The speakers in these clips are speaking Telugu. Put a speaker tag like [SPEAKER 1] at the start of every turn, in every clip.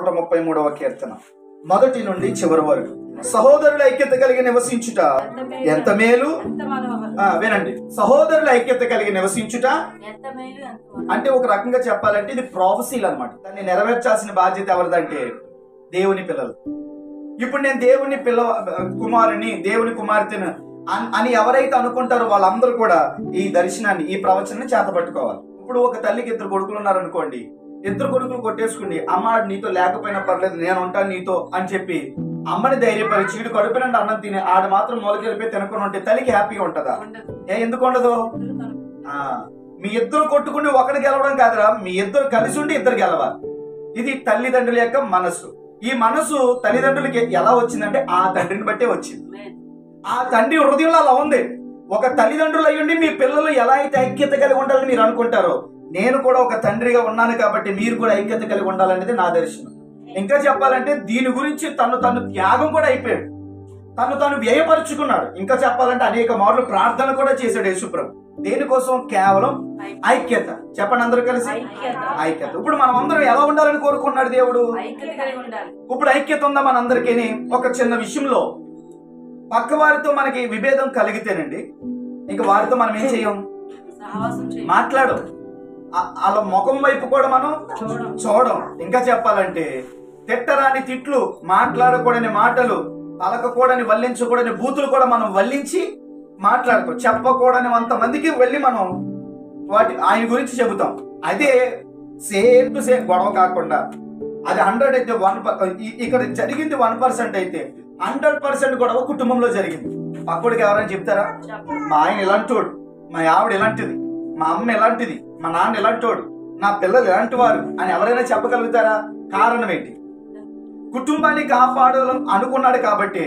[SPEAKER 1] 133వ కీర్తన మొదటి నుండి చివరి వరకు. సహోదరుల ఐక్యత కలిగి నివసించుట ఎంత మేలు. వినండి, సహోదరుల ఐక్యత కలిగి నివసించుట అంటే ఒక రకంగా చెప్పాలంటే ఇది ప్రాఫెసీలు అనమాట. దాన్ని నెరవేర్చాల్సిన బాధ్యత ఎవరిదంటే దేవుని పిల్లలు. ఇప్పుడు నేను దేవుని కుమారుని, దేవుని కుమార్తెను అని ఎవరైతే అనుకుంటారో వాళ్ళందరూ కూడా ఈ దర్శనాన్ని, ఈ ప్రవచనాన్ని చేతపట్టుకోవాలి. ఇప్పుడు ఒక తల్లికి 2 కొడుకులు ఉన్నారనుకోండి, 2 కొడుకులు కొట్టేసుకుని అమ్మ నీతో లేకపోయినా పర్లేదు నేను ఉంటాను నీతో అని చెప్పి అమ్మని ధైర్యపరిచి వీడు కడుపునండి అన్నం తిని ఆడ మాత్రం మొలకెళ్ళిపోయి తినకుండా ఉంటే తల్లికి హ్యాపీగా ఉంటుందా? ఎందుకు ఉండదు? మీ ఇద్దరు కొట్టుకుని ఒకటి గెలవడం కాదురా, మీ ఇద్దరు కలిసి ఉండి ఇద్దరు గెలవాలి. ఇది తల్లిదండ్రుల యొక్క మనసు. ఈ మనసు తల్లిదండ్రులకి ఎలా వచ్చిందంటే ఆ తండ్రిని బట్టే వచ్చింది. ఆ తండ్రి హృదయంలో అలా ఉంది. ఒక తల్లిదండ్రులు అయ్యుండి మీ పిల్లలు ఎలా అయితే ఐక్యత కలిగి ఉండాలని మీరు అనుకుంటారో, నేను కూడా ఒక తండ్రిగా ఉన్నాను కాబట్టి మీరు కూడా ఐక్యత కలిగి ఉండాలనేది నా దర్శనం. ఇంకా చెప్పాలంటే దీని గురించి తను త్యాగం కూడా అయిపోయాడు, తను వ్యయపరుచుకున్నాడు. ఇంకా చెప్పాలంటే అనేక మార్లు ప్రార్థన కూడా చేశాడు యేసుప్రభు. దేనికోసం? కేవలం ఐక్యత. చెప్పండి అందరూ కలిసి ఐక్యత. ఇప్పుడు మనం అందరం ఎలా ఉండాలని కోరుకున్నాడు దేవుడు? ఇప్పుడు ఐక్యత ఉందా మనందరికీ? ఒక చిన్న విషయంలో పక్క వారితో మనకి విభేదం కలిగితేనండి ఇంకా వారితో మనం ఏం చేయం? మాట్లాడం. అలా ముఖం వైపు కూడా మనం చూడం. ఇంకా చెప్పాలంటే తిట్టరాని తిట్లు, మాట్లాడకూడని మాటలు, పలకకూడని వల్లించకూడని బూతులు కూడా మనం వల్లించి మాట్లాడుతాం. చెప్పకూడని అంతమందికి వెళ్ళి మనం ఆయన గురించి చెబుతాం. అదే సేమ్ టు సేమ్ గొడవ కాకుండా అది 100 అయితే 1 ఇక్కడ జరిగింది 1% అయితే 100% గొడవ కుటుంబంలో జరిగింది. పక్కడికి ఎవరైనా చెప్తారా? మా ఆయన ఇలాంటోడు, మా ఆవిడ ఇలాంటిది, మా అమ్మ ఇలాంటిది, మా నాన్న ఇలాంటోడు, నా పిల్లలు ఇలాంటి వారు అని ఎవరైనా చెప్పగలుగుతారా? కారణం ఏంటి? కుటుంబాన్ని కాపాడాలని అనుకున్నాడు కాబట్టి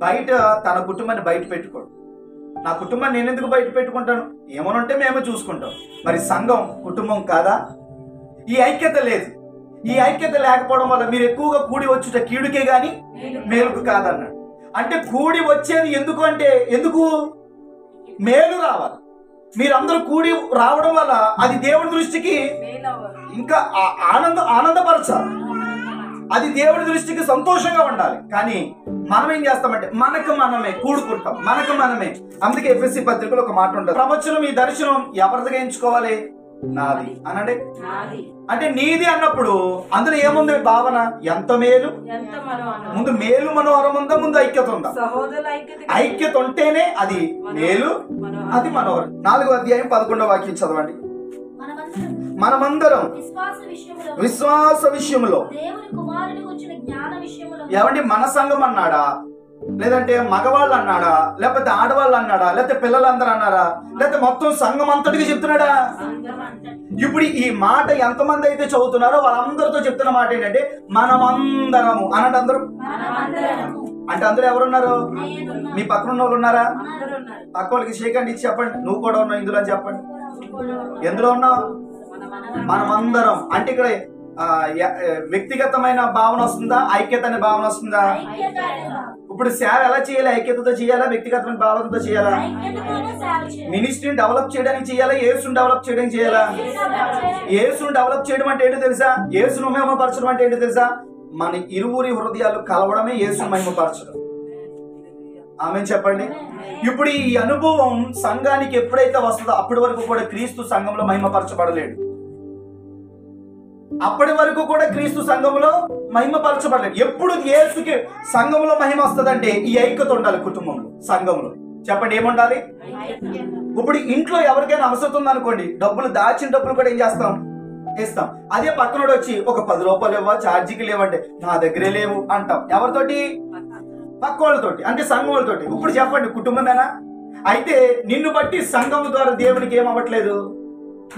[SPEAKER 1] బయట తన కుటుంబాన్ని బయట పెట్టుకోడు. నా కుటుంబాన్ని నేను ఎందుకు బయట పెట్టుకుంటాను? ఏమనుంటే మేము చూసుకుంటాం. మరి సంఘం కుటుంబం కాదా? ఈ ఐక్యత లేదు. ఈ ఐక్యత లేకపోవడం వల్ల మీరు ఎక్కువగా కూడి వచ్చుట కీడుకే గాని మేలుకు కాదన్నాడు. అంటే కూడి వచ్చేది ఎందుకు అంటే ఎందుకు? మేలు రావాలి. మీరందరూ కూడి రావడం వల్ల అది దేవుడి దృష్టికి ఇంకా ఆనందపరచాలి. అది దేవుడి దృష్టికి సంతోషంగా ఉండాలి. కానీ మనం ఏం చేస్తామంటే మనకు మనమే కూడుకుంటాం, మనకు మనమే. అందుకే ఎఫ్ఎస్సి పత్రికలో ఒక మాట ఉంటుంది, ప్రవచనం ఈ దర్శనం ఎవరిదిగా ఎంచుకోవాలి? నాది అనండి. అంటే నీది అన్నప్పుడు అందులో ఏముంది భావన? ఎంత మేలు. ముందు మేలు మనోహరం ఉందా? ముందు ఐక్యత ఉందా? ఐక్యత ఉంటేనే అది మేలు, అది మనోహరం. 4వ అధ్యాయం 11వ వాక్యం చదవండి. మనమందరం విశ్వాస విషయంలో ఏమండి మన సంఘం అన్నాడా, లేదంటే మగవాళ్ళు అన్నాడా, లేకపోతే ఆడవాళ్ళు అన్నాడా, లేకపోతే పిల్లలందరూ అన్నారా, లేకపోతే మొత్తం సంఘం అంతటికి చెప్తున్నాడా? ఇప్పుడు ఈ మాట ఎంతమంది అయితే చదువుతున్నారో వాళ్ళందరితో చెప్తున్న మాట ఏంటంటే మనమందరము అనంటే అందరూ అంటే అందరూ ఎవరున్నారు? మీ పక్కన ఉన్న వాళ్ళు ఉన్నారా? పక్క వాళ్ళకి షేక్ హ్యాండ్ ఇచ్చి చెప్పండి, నువ్వు కూడా ఉన్నావు ఇందులో అని చెప్పండి. ఎందులో ఉన్నావు? మనమందరం అంటే ఇక్కడ వ్యక్తిగతమైన భావన వస్తుందా, ఐక్యత అనే భావన వస్తుందా? ఇప్పుడు సేవ ఎలా చేయాలి? ఐక్యతతో చేయాలా, వ్యక్తిగతమైన భావనతో చేయాలా? మినిస్ట్రీని డెవలప్ చేయడానికి చేయాలా, యేసుని డెవలప్ చేయడానికి చేయాలా? యేసుని డెవలప్ చేయడం అంటే ఏంటో తెలుసా? యేసును మహిమపరచడం అంటే ఏంటో తెలుసా? మన ఇరువురి హృదయాలు కలవడమే యేసును మహిమపరచడం. ఆమె చెప్పండి. ఇప్పుడు ఈ అనుభవం సంఘానికి ఎప్పుడైతే వస్తుందో అప్పటి వరకు కూడా క్రీస్తు సంఘంలో మహిమపరచబడలేడు. అప్పటి వరకు కూడా క్రీస్తు సంఘంలో మహిమపరచబడలేదు. ఎప్పుడు యేసుకి సంఘంలో మహిమ వస్తుందంటే ఈ ఐక్యత ఉండాలి కుటుంబంలో, సంఘంలో. చెప్పండి ఏముండాలి? ఇప్పుడు ఇంట్లో ఎవరికైనా అవసరం ఉందనుకోండి, డబ్బులు దాచిన డబ్బులు కూడా ఏం చేస్తాం? ఇస్తాం. అదే పక్కనోడు వచ్చి ఒక 10 రూపాయలు ఇవ్వ, ఛార్జీకి లేవంటే నా దగ్గరే లేవు అంటాం. ఎవరితోటి? పక్క వాళ్ళతోటి, అంటే సంఘం వాళ్ళతోటి. ఇప్పుడు చెప్పండి కుటుంబమేనా? అయితే నిన్ను బట్టి సంఘం ద్వారా దేవునికి ఏమవ్వట్లేదు?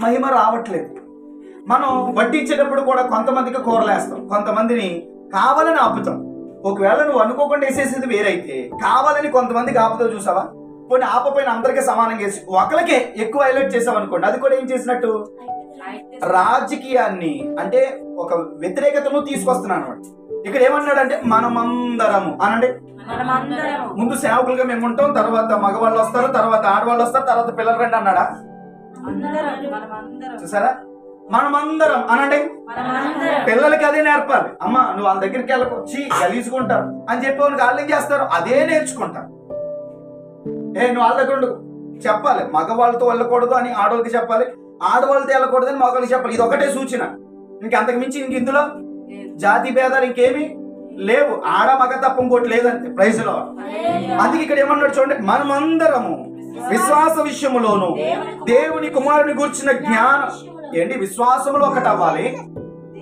[SPEAKER 1] మహిమ రావట్లేదు. మనం వడ్డించేటప్పుడు కూడా కొంతమందికి కూరలేస్తాం, కొంతమందిని కావాలని ఆపుతాం. ఒకవేళ నువ్వు అనుకోకుండా వేసేసేది వేరైతే కావాలని కొంతమందికి ఆపుతావు చూసావా? కొన్ని ఆపపోయిన అందరికీ సమానంగా వేసి ఒకరికే ఎక్కువ హైలైట్ చేసావు అనుకోండి, అది కూడా ఏం చేసినట్టు? రాజకీయాన్ని అంటే ఒక వ్యతిరేకతను తీసుకొస్తున్నాను అనమాట. ఇక్కడ ఏమన్నాడంటే మనమందరము అనండి. ముందు సేవకులుగా మేము ఉంటాం, తర్వాత మగవాళ్ళు వస్తారు, తర్వాత ఆడవాళ్ళు వస్తారు, తర్వాత పిల్లలు రండి అన్నాడా? చూసారా? మనమందరం అనండి. పిల్లలకి అదే నేర్పాలి. అమ్మ నువ్వు వాళ్ళ దగ్గరికి వెళ్ళకొచ్చి గలీసుకుంటారు అని చెప్పి వాళ్ళకి వాళ్ళు ఏం చేస్తారు, అదే నేర్చుకుంటారు. నువ్వు వాళ్ళ దగ్గర ఉండు చెప్పాలి. మగవాళ్ళతో వెళ్ళకూడదు అని ఆడవాళ్ళకి చెప్పాలి, ఆడవాళ్ళతో వెళ్ళకూడదు అని మగవాళ్ళకి చెప్పాలి. ఇది ఒకటే సూచన, ఇంకంతకు మించి ఇందులో జాతి భేదాలు ఇంకేమి లేవు. ఆడ మగ తప్ప ఇంకోటి లేదంతే. ప్రైజ్ లో అందుకే ఇక్కడ ఏమన్నాడు చూడండి, మనమందరము విశ్వాస విషయములోను దేవుని కుమారుని గూర్చిన జ్ఞానం. ఏంటి విశ్వాసములో ఒకటి అవ్వాలి,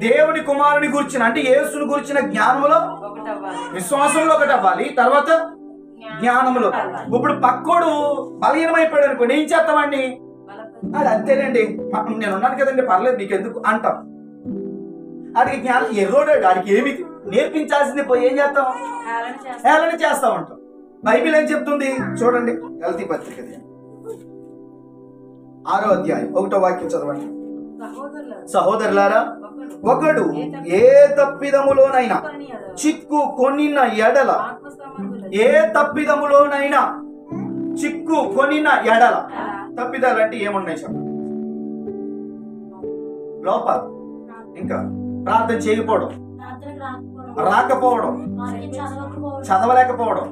[SPEAKER 1] దేవుని కుమారుని గూర్చిన అంటే యేసుని గూర్చిన జ్ఞానములో విశ్వాసంలో ఒకటి అవ్వాలి, తర్వాత జ్ఞానములో. ఇప్పుడు పక్కోడు బలహీనమైపోయాడు అనుకోండి, ఏం చేస్తామండి, అది అంతేనండి నేను ఉన్నాను కదండి పర్లేదు నీకెందుకు అంటాం. ఆడికి జ్ఞానం ఎర్రోడాడు, ఆడికి ఏమి నేర్పించాల్సింది పోయి ఏం చేస్తాం, హేళన చేస్తా ఉంటాం. బైబిల్ ఏం చెప్తుంది చూడండి, గలతీ పత్రిక 6వ అధ్యాయం 1వ వాక్యం చదవండి. సహోదరులారా, ఒకడు ఏ తప్పిదములోనైనా చిక్కు కొనిన ఎడల, ఏ తప్పిదములోనైనా చిక్కు కొనిన ఎడల, తప్పిదాలు అంటే ఏమున్నాయి చెప్పండి, లోపాలు, ఇంకా ప్రార్థన చేయకపోవడం, రాకపోవడం, చదవలేకపోవడం,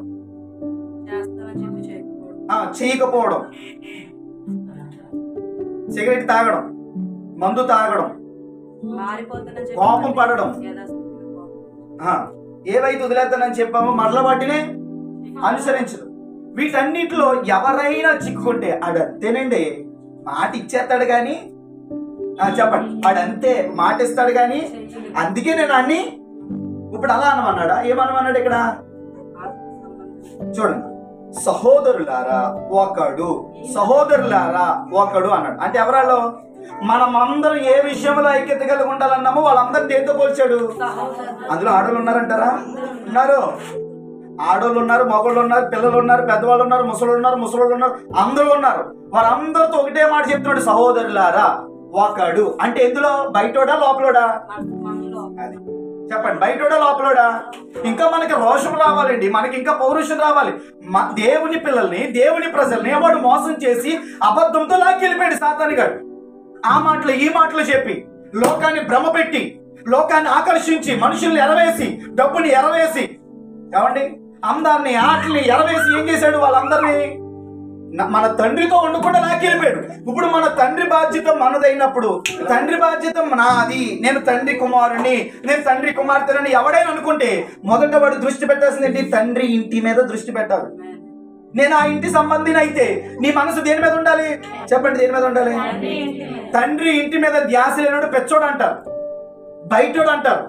[SPEAKER 1] చేయకపోవడం, సిగరెట్ తాగడం, మందు తాగడం, కోపం పడడం, ఏవైతే వదిలేస్తానని చెప్పామో మరల వాటినే అనుసరించదు. వీటన్నిటిలో ఎవరైనా చిక్కుకుంటే ఆడంతేనండి, మాట ఇచ్చేస్తాడు కానీ చెప్పండి ఆడంతే మాట ఇస్తాడు కానీ, అందుకే నేను అన్ని ఇప్పుడు అలా అనమన్నాడా, ఏమనమన్నాడు ఇక్కడ చూడండి, సహోదరులారా ఒకడు, సహోదరులారా ఒకడు అన్నాడు. అంటే ఎవరాలో, మనమందరం ఏ విషయంలో ఐక్యత కలిగి ఉండాలన్నామో వాళ్ళందరూ దేంతో పోల్చాడు. అందులో ఆడోళ్ళు ఉన్నారంటారా, ఉన్నారు, ఆడోళ్ళు ఉన్నారు, మగోళ్ళు ఉన్నారు, పిల్లలు ఉన్నారు, పెద్దవాళ్ళు ఉన్నారు, ముసలోళ్ళు ఉన్నారు, ముసలోళ్ళు ఉన్నారు, అందరూ ఉన్నారు. వారందరితో ఒకటే మాట చెప్తున్నాడు, సహోదరులారా ఒకడు. అంటే ఎందులో, బయటోడా లోపలోడా, అది చెప్పండి, బయటోడా లోపలోడా. ఇంకా మనకి రోషం రావాలండి, మనకి ఇంకా పౌరుషం రావాలి. దేవుని పిల్లల్ని, దేవుని ప్రజల్ని వాడు మోసం చేసి అబద్ధంతో లాక్కెళ్ళిపోయాడు సాతాను గారు. ఆ మాటలు ఈ మాటలు చెప్పి లోకాన్ని భ్రమ పెట్టి, లోకాన్ని ఆకర్షించి, మనుషుల్ని ఎరవేసి, డబ్బుని ఎరవేసి, ఏమండి అందాన్ని ఆటల్ని ఎరవేసి ఏం చేశాడు, వాళ్ళందరినీ మన తండ్రితో ఉండకుండా లాక్కెళ్ళిపోయాడు. ఇప్పుడు మన తండ్రి బాధ్యత మనదైనప్పుడు, తండ్రి బాధ్యత నాది, నేను తండ్రి కుమారుని, నేను తండ్రి కుమార్తెని ఎవడైనా అనుకుంటే మొదట వాడు దృష్టి పెట్టాల్సింది ఏంటి, తండ్రి ఇంటి మీద దృష్టి పెట్టాలి. నేను ఆ ఇంటి సంబంధిని అయితే నీ మనసు దేని మీద ఉండాలి చెప్పండి, దేని మీద ఉండాలి, తండ్రి ఇంటి మీద ధ్యాస లేనివాడు పెచ్చోడు అంటారు, బయటోడు అంటారు,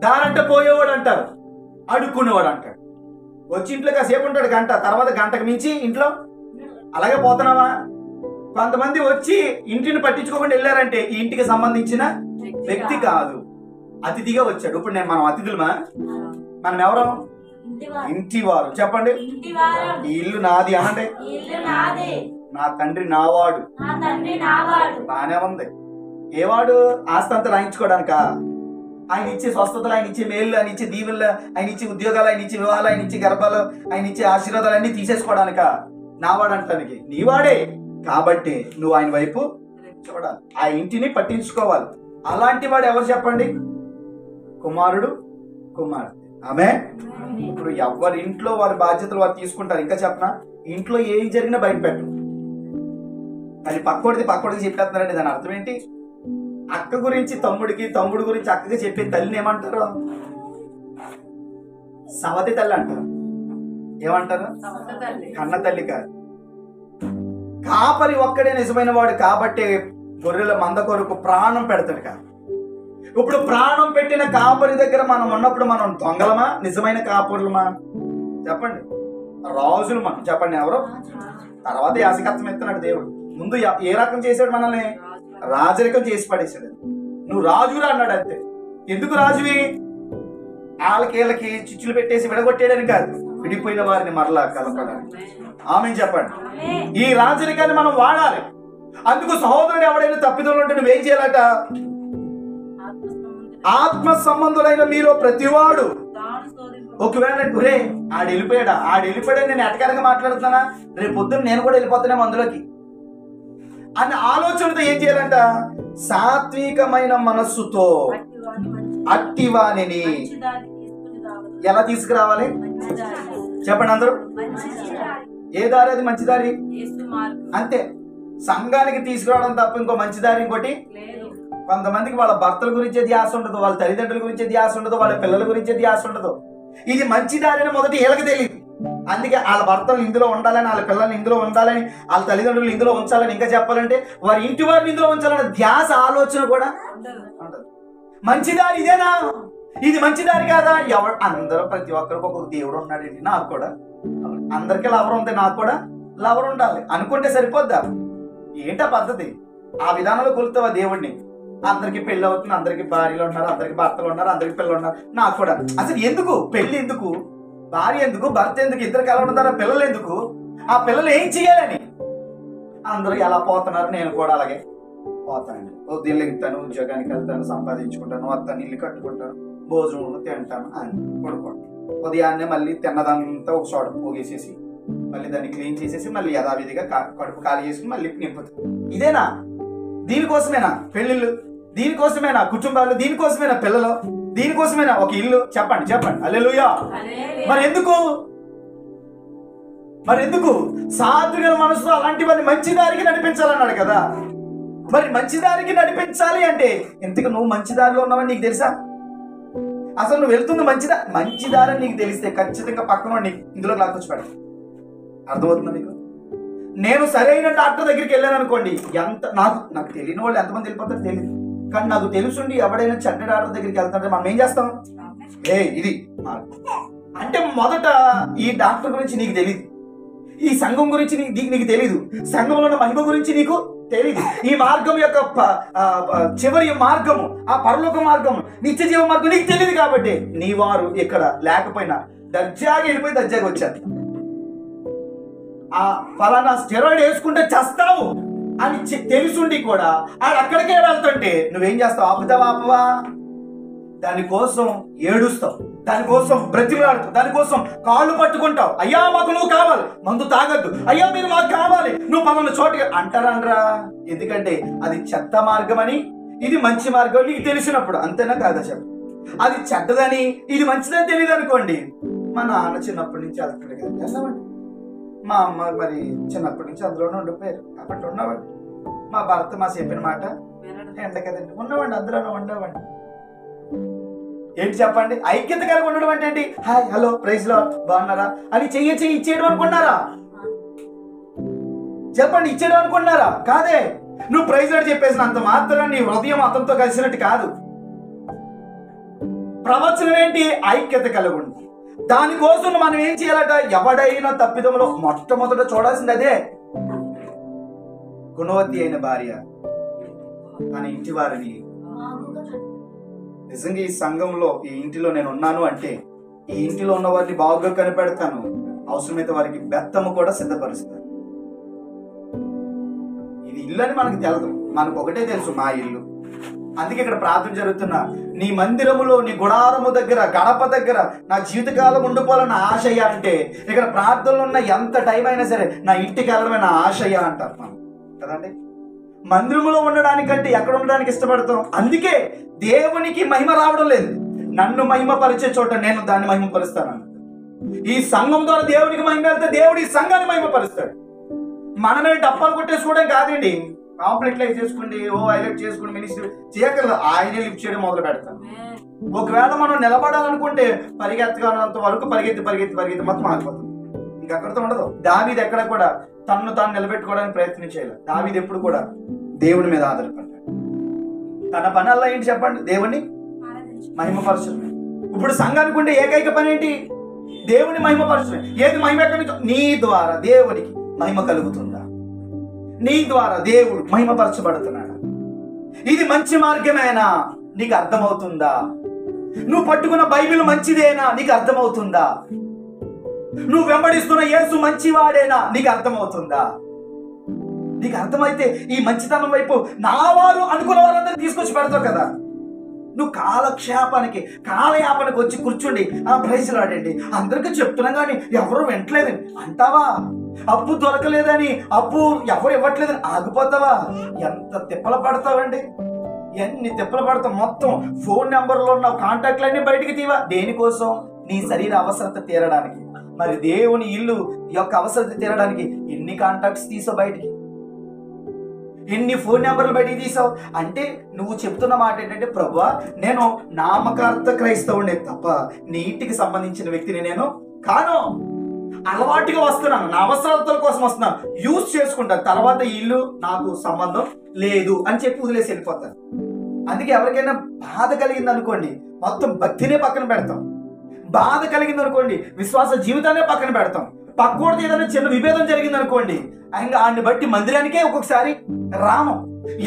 [SPEAKER 1] దారంట పోయేవాడు అంటారు, అడుక్కునేవాడు అంటాడు. వచ్చి ఇంట్లో కాసేపు ఉంటాడు గంట, తర్వాత గంటకు మించి ఇంట్లో అలాగే పోతున్నావా. కొంతమంది వచ్చి ఇంటిని పట్టించుకోకుండా వెళ్ళారంటే ఈ ఇంటికి సంబంధించిన వ్యక్తి కాదు, అతిథిగా వచ్చాడు. ఇప్పుడు మనం అతిథులమా, మనం ఎవరు, ఇంటి వారు. చెప్పండి, ఈ ఇల్లు నాది అనండి, నా తండ్రి నావాడు. బానే ఉంది, ఏవాడు, ఆస్తి అంతా రాయించుకోవడానికా, ఆయన ఇచ్చే స్వస్థతలు, ఆయన ఇచ్చే మేలు, ఆయన ఇచ్చే దీవులు, ఆయన ఇచ్చే ఉద్యోగాలు, ఆయన ఇచ్చే వివాహాలు, ఆయన ఇచ్చే గర్భాలు, ఆయన ఇచ్చే ఆశీర్వాదాలు అన్ని తీసేసుకోవడానిక, నావాడు అంటానికి. నీవాడే కాబట్టి నువ్వు ఆయన వైపు చూడాలి, ఆ ఇంటిని పట్టించుకోవాలి. అలాంటి వాడు ఎవరు చెప్పండి, కుమారుడు కుమార్తె. ఆమె ఇప్పుడు ఎవరి ఇంట్లో వారి బాధ్యతలు వారు తీసుకుంటారు. ఇంకా చెప్పనా, ఇంట్లో ఏం జరిగినా బయట పెట్టరు. అది పక్కోడికి చెప్పేస్తున్నారండి, దాని అర్థం ఏంటి, అక్క గురించి తమ్ముడికి, తమ్ముడు గురించి అక్కకి చెప్పే తల్లిని ఏమంటారు, సవతి తల్లి అంటారు. ఏమంటారు, కన్న తల్లి కాదు. కాపరి ఒక్కడే నిజమైన వాడు కాబట్టి గొర్రెల మంద కొరకు ప్రాణం పెడతాడు కాదు. ఇప్పుడు ప్రాణం పెట్టిన కాపరి దగ్గర మనం ఉన్నప్పుడు మనం దొంగలమా, నిజమైన కాపురులమా చెప్పండి, రాజులు మనం. చెప్పండి ఎవరు, తర్వాత యాజకత్వం ఎత్తున్నాడు దేవుడు. ముందు ఏ రకం చేశాడు, మనల్ని రాజరికం చేసి పడేశాడు. నువ్వు రాజురా అన్నాడు అంతే. ఎందుకు రాజువి, వాళ్ళకి చిచ్చులు పెట్టేసి విడగొట్టేయడానికి కాదు, విడిపోయిన వారిని మరలా కలపడానికి. ఆమె చెప్పండి, ఈ రాజరికాన్ని మనం వాడాలి. అందుకు సహోదరుడు ఎవడైనా తప్పిదోళ్ళు ఉంటే నువ్వేం చేయాలట, ఆత్మ సంబంధులైన మీలో ప్రతివాడు ఒకవేళ గురే ఆడు వెళ్ళిపోయాడా నేను ఎటకారంగా మాట్లాడుతున్నానా, రేపు పొద్దున్న నేను కూడా వెళ్ళిపోతానేమో అందులోకి. అనే ఆలోచనతో ఏం చేయాలంట? సాత్వికమైన మనస్సుతో అట్టివానిని ఎలా తీసుకురావాలి చెప్పండి అందరూ. ఏ దారి అది? మంచి దారి అంతే. సంఘానికి తీసుకురావడం తప్ప ఇంకో మంచి దారి ఇంకోటి. కొంతమందికి వాళ్ళ భర్తల గురించే ధ్యాస ఉండదు, వాళ్ళ తల్లిదండ్రుల గురించే ధ్యాస ఉండదు, వాళ్ళ పిల్లల గురించే ధ్యాస ఉండదు. ఇది మంచి దారి అని మొదటి వీళ్ళకి తెలియదు. అందుకే వాళ్ళ భర్తలు ఇందులో ఉండాలని, వాళ్ళ పిల్లల్ని ఇందులో ఉండాలని, వాళ్ళ తల్లిదండ్రులు ఇందులో ఉంచాలని, ఇంకా చెప్పాలంటే వారి ఇంటి వారిని ఇందులో ఉంచాలనే ధ్యాస ఆలోచన కూడా ఉండదు. మంచి దారి ఇదేనా? ఇది మంచి దారి కాదా? ఎవరు అందరూ ప్రతి ఒక్కరికి ఒక్కొక్క దేవుడు ఉన్నాడండి. నాకు కూడా అందరికీ లవర్ ఉంది, నాకు కూడా లవర్ ఉండాలి అనుకుంటే సరిపోద్దా? ఏంటా పద్ధతి? ఆ విధానంలో కొలుతావా దేవుడిని? అందరికి పెళ్లి అవుతుంది, అందరికి భార్యలు ఉన్నారు, అందరికి భర్తలు ఉన్నారు, అందరికి పిల్లలు ఉన్నారు, నాకు కూడా. అసలు ఎందుకు పెళ్లి? ఎందుకు భార్య? ఎందుకు భర్త? ఎందుకు ఇద్దరికి ఎలా ఉంటారా? పిల్లలు ఎందుకు? ఆ పిల్లలు ఏం చేయాలని? అందరూ ఎలా పోతున్నారు, నేను కూడా అలాగే పోతానండి. ఉదయం ఎగుతాను, ఉద్యోగానికి వెళ్తాను, సంపాదించుకుంటాను, వస్తాను, ఇల్లు కట్టుకుంటాను, భోజనం తింటాను అని పడుకోండి. ఉదయాన్నే మళ్ళీ తిన్నదంతా ఒక చోట పోగేసేసి మళ్ళీ దాన్ని క్లీన్ చేసేసి మళ్ళీ యథావిధిగా కడుపు ఖాళీ చేసుకుని మళ్ళీ నింపుతాను. ఇదేనా? దీనికోసమేనా పెళ్ళిళ్ళు? దీనికోసమేనా కుటుంబాలు? దీనికోసమేనా పిల్లలు? దీనికోసమేనా ఒక ఇల్లు? చెప్పండి చెప్పండి. హల్లెలూయా. మరి ఎందుకు సాత్విక మనసులో అలాంటివన్నీ మంచి దారికి నడిపించాలన్నాడు కదా. మరి మంచి దారికి నడిపించాలి అంటే ఇంతకు నువ్వు మంచి దారిలో ఉన్నావని నీకు తెలుసా? అసలు నువ్వు వెళ్తుంది మంచి దారి నీకు తెలిస్తే ఖచ్చితంగా పక్కన ఇందులో లాక్కొచ్చి పెడతావు. అర్థమవుతుందా మీకు? నేను సరైన డాక్టర్ దగ్గరికి వెళ్ళాను అనుకోండి, నాకు తెలియని వాళ్ళు ఎంతమంది వెళ్ళిపోతారో తెలియదు. కానీ నాకు తెలుసుండి ఎవడైనా చెడ్డ డాక్టర్ దగ్గరికి వెళ్తుంటే మనం ఏం చేస్తాం? ఇది అంటే మొదట ఈ డాక్టర్ గురించి నీకు తెలియదు, ఈ సంఘం గురించి నీకు తెలీదు, సంఘంలో ఉన్న మహిమ గురించి నీకు తెలీదు, ఈ మార్గం యొక్క చివరి మార్గము, ఆ పరలోక మార్గము, నిత్య జీవ మార్గం నీకు తెలియదు. కాబట్టి నీ వారు ఇక్కడ లేకపోయినా దర్జాగా వెళ్ళిపోయి దర్జాగా వచ్చారు. ఆ ఫలానా స్టెరాయిడ్ వేసుకుంటే చస్తావు అని తెలుసుండి కూడా ఆడు అక్కడికే వెళ్తుంటే నువ్వేం చేస్తావు? ఆపుతావా? దానికోసం ఏడుస్తావు, దానికోసం బ్రతిమలాడుతావు, దానికోసం కాళ్ళు పట్టుకుంటావు. అయ్యా మాకు నువ్వు కావాలి, మందు తాగద్దు, అయ్యా మీరు మాకు కావాలి, నువ్వు మమ్మల్ని చోటుగా అంటారనరా. ఎందుకంటే అది చెత్త మార్గం అని, ఇది మంచి మార్గం నీకు తెలిసినప్పుడు. అంతేనా కాదా చెప్పు? అది చెడ్డదని ఇది మంచిదని తెలియదు అనుకోండి. మా నాన్న చిన్నప్పటి నుంచి వెళ్తాడు కదా, వెళ్ళవండి. మా అమ్మ మరి చిన్నప్పటి నుంచి అందులోనే ఉండిపోయారు కాబట్టి ఉన్నవాడి. మా భర్త మా చెప్పిన మాట ఎండ కదండి, ఉన్నవాడి అందులోనే ఉండేవాడి. ఏంటి చెప్పండి? ఐక్యత కలిగి ఉండడం అంటే ఏంటి? హాయ్ హలో ప్రైజ్ లో బాగున్నారా అని చెయ్యి ఇచ్చేయడం అనుకున్నారా? చెప్పండి, ఇచ్చేయడం అనుకున్నారా? కాదే. నువ్వు ప్రైజ్ లో చెప్పేసినంత మాత్రం నీ హృదయం అతనితో కలిసినట్టు కాదు. ప్రవచనం ఏంటి? ఐక్యత కలిగి ఉంది. దానికోసం మనం ఏం చేయాలట? ఎవడైనా తప్పిదంలో మొట్టమొదట చూడాల్సింది అదే. గుణవతి అయిన భార్య తన ఇంటి వారిని, నిజంగా ఈ సంఘంలో ఈ ఇంటిలో నేను ఉన్నాను అంటే ఈ ఇంటిలో ఉన్న వారిని బాగుగా కనిపెడతాను, అవసరమైతే వారికి బెత్తము కూడా సిద్ధపరుస్తాను. ఇది ఇల్లు అని మనకు తెలదు, మనకు ఒకటే తెలుసు, మా ఇల్లు. అందుకే ఇక్కడ ప్రార్థన జరుగుతున్నా, నీ మందిరములో నీ గుడారము దగ్గర గడప దగ్గర నా జీవితకాలం ఉండిపోవాలన్న ఆశయ అంటే ఇక్కడ ప్రార్థనలు ఉన్న ఎంత టైం అయినా సరే నా ఇంటికి వెళ్ళడమే నా ఆశయ అంటారు మనం కదండి. మందిరములో ఉండడానికంటే ఎక్కడ ఉండడానికి ఇష్టపడతాం. అందుకే దేవునికి మహిమ రావడం లేదు. నన్ను మహిమపరిచే చోట నేను దాన్ని మహిమపరుస్తాను. ఈ సంఘం ద్వారా దేవునికి మహిమ వెళ్తే దేవుడు ఈ సంఘాన్ని మహిమపరుస్తాడు. మనమే డప్పాలు కొట్టేసుకోవడం కాదండి, కాంప్లీట్ లైఫ్ చేసుకోండి, హైలైట్ చేసుకోండి, మినిస్ట్రీ చేయగలరు. ఆయనే లిఫ్ట్ చేయడం మొదలు పెడతాను. ఒకవేళ మనం నిలబడాలనుకుంటే పరిగెత్తగలంత వరకు పరిగెత్తి మొత్తం ఆగిపోతుంది, ఇంకక్కడితో ఉండదు. దావీదు ఎక్కడ కూడా తన్ను తాను నిలబెట్టుకోవడానికి ప్రయత్నం చేయాలి. దావీదు ఎప్పుడు కూడా దేవుని మీద ఆధారపడ్డాడు. తన పని అలా ఏంటి చెప్పండి? దేవుని మహిమపరచడమే. ఇప్పుడు సంఘానికి ఉండే ఏకైక పని ఏంటి? దేవుని మహిమపరచడమే. ఏది మహిమ ఎక్కడి నుంచి? నీ ద్వారా దేవునికి మహిమ కలుగుతుందా? నీ ద్వారా దేవుడు మహిమపరచబడుతున్నాడా? ఇది మంచి మార్గమేనా? నీకు అర్థమవుతుందా? నువ్వు పట్టుకున్న బైబిల్ మంచిదేనా? నీకు అర్థమవుతుందా? నువ్వు వెంబడిస్తున్న యేసు మంచివాడేనా? నీకు అర్థమవుతుందా? నీకు అర్థమైతే ఈ మంచితనం వైపు నా వారు అనుకున్న వారందరినీ తీసుకొచ్చి పెడతావు కదా. నువ్వు కాలయాపనకి వచ్చి కూర్చుండి ప్రైజ్లాడండి అందరికీ చెప్తున్నాం కానీ ఎవరు వింటలేదండి అంటావా? అప్పు దొరకలేదని, అప్పు ఎవరు ఇవ్వట్లేదని ఆగిపోతావా? ఎంత తిప్పలు పడతావండి, ఎన్ని తిప్పలు పడతావు. మొత్తం ఫోన్ నెంబర్లో ఉన్న కాంటాక్ట్లన్నీ బయటికి తీవా. దేనికోసం? నీ శరీర అవసరత తీరడానికి. మరి దేవుని ఇల్లు యొక్క అవసరత తీరడానికి ఎన్ని కాంటాక్ట్స్ తీసావు బయటికి, ఎన్ని ఫోన్ నెంబర్లు బయటికి తీసావు? అంటే నువ్వు చెప్తున్న మాట ఏంటంటే, ప్రభువా నేను నామకార్థ క్రైస్తవుడే తప్ప నీ ఇంటికి సంబంధించిన వ్యక్తిని నేను కాను. అలవాటుగా వస్తున్నాను, నా అవసరాల కోసం వస్తున్నాను, యూజ్ చేసుకుంటాను, తర్వాత ఈ ఇల్లు నాకు సంబంధం లేదు అని చెప్పి వదిలేసి వెళ్ళిపోతాను. అందుకే ఎవరికైనా బాధ కలిగింది అనుకోండి, మొత్తం భక్తినే పక్కన పెడతాం. బాధ కలిగింది అనుకోండి, విశ్వాస జీవితాన్ని పక్కన పెడతాం. పక్కోడితో ఏదైనా చిన్న విభేదం జరిగింది అనుకోండి, ఇంకా ఆయన్ని బట్టి మందిరానికే ఒక్కొక్కసారి రాను.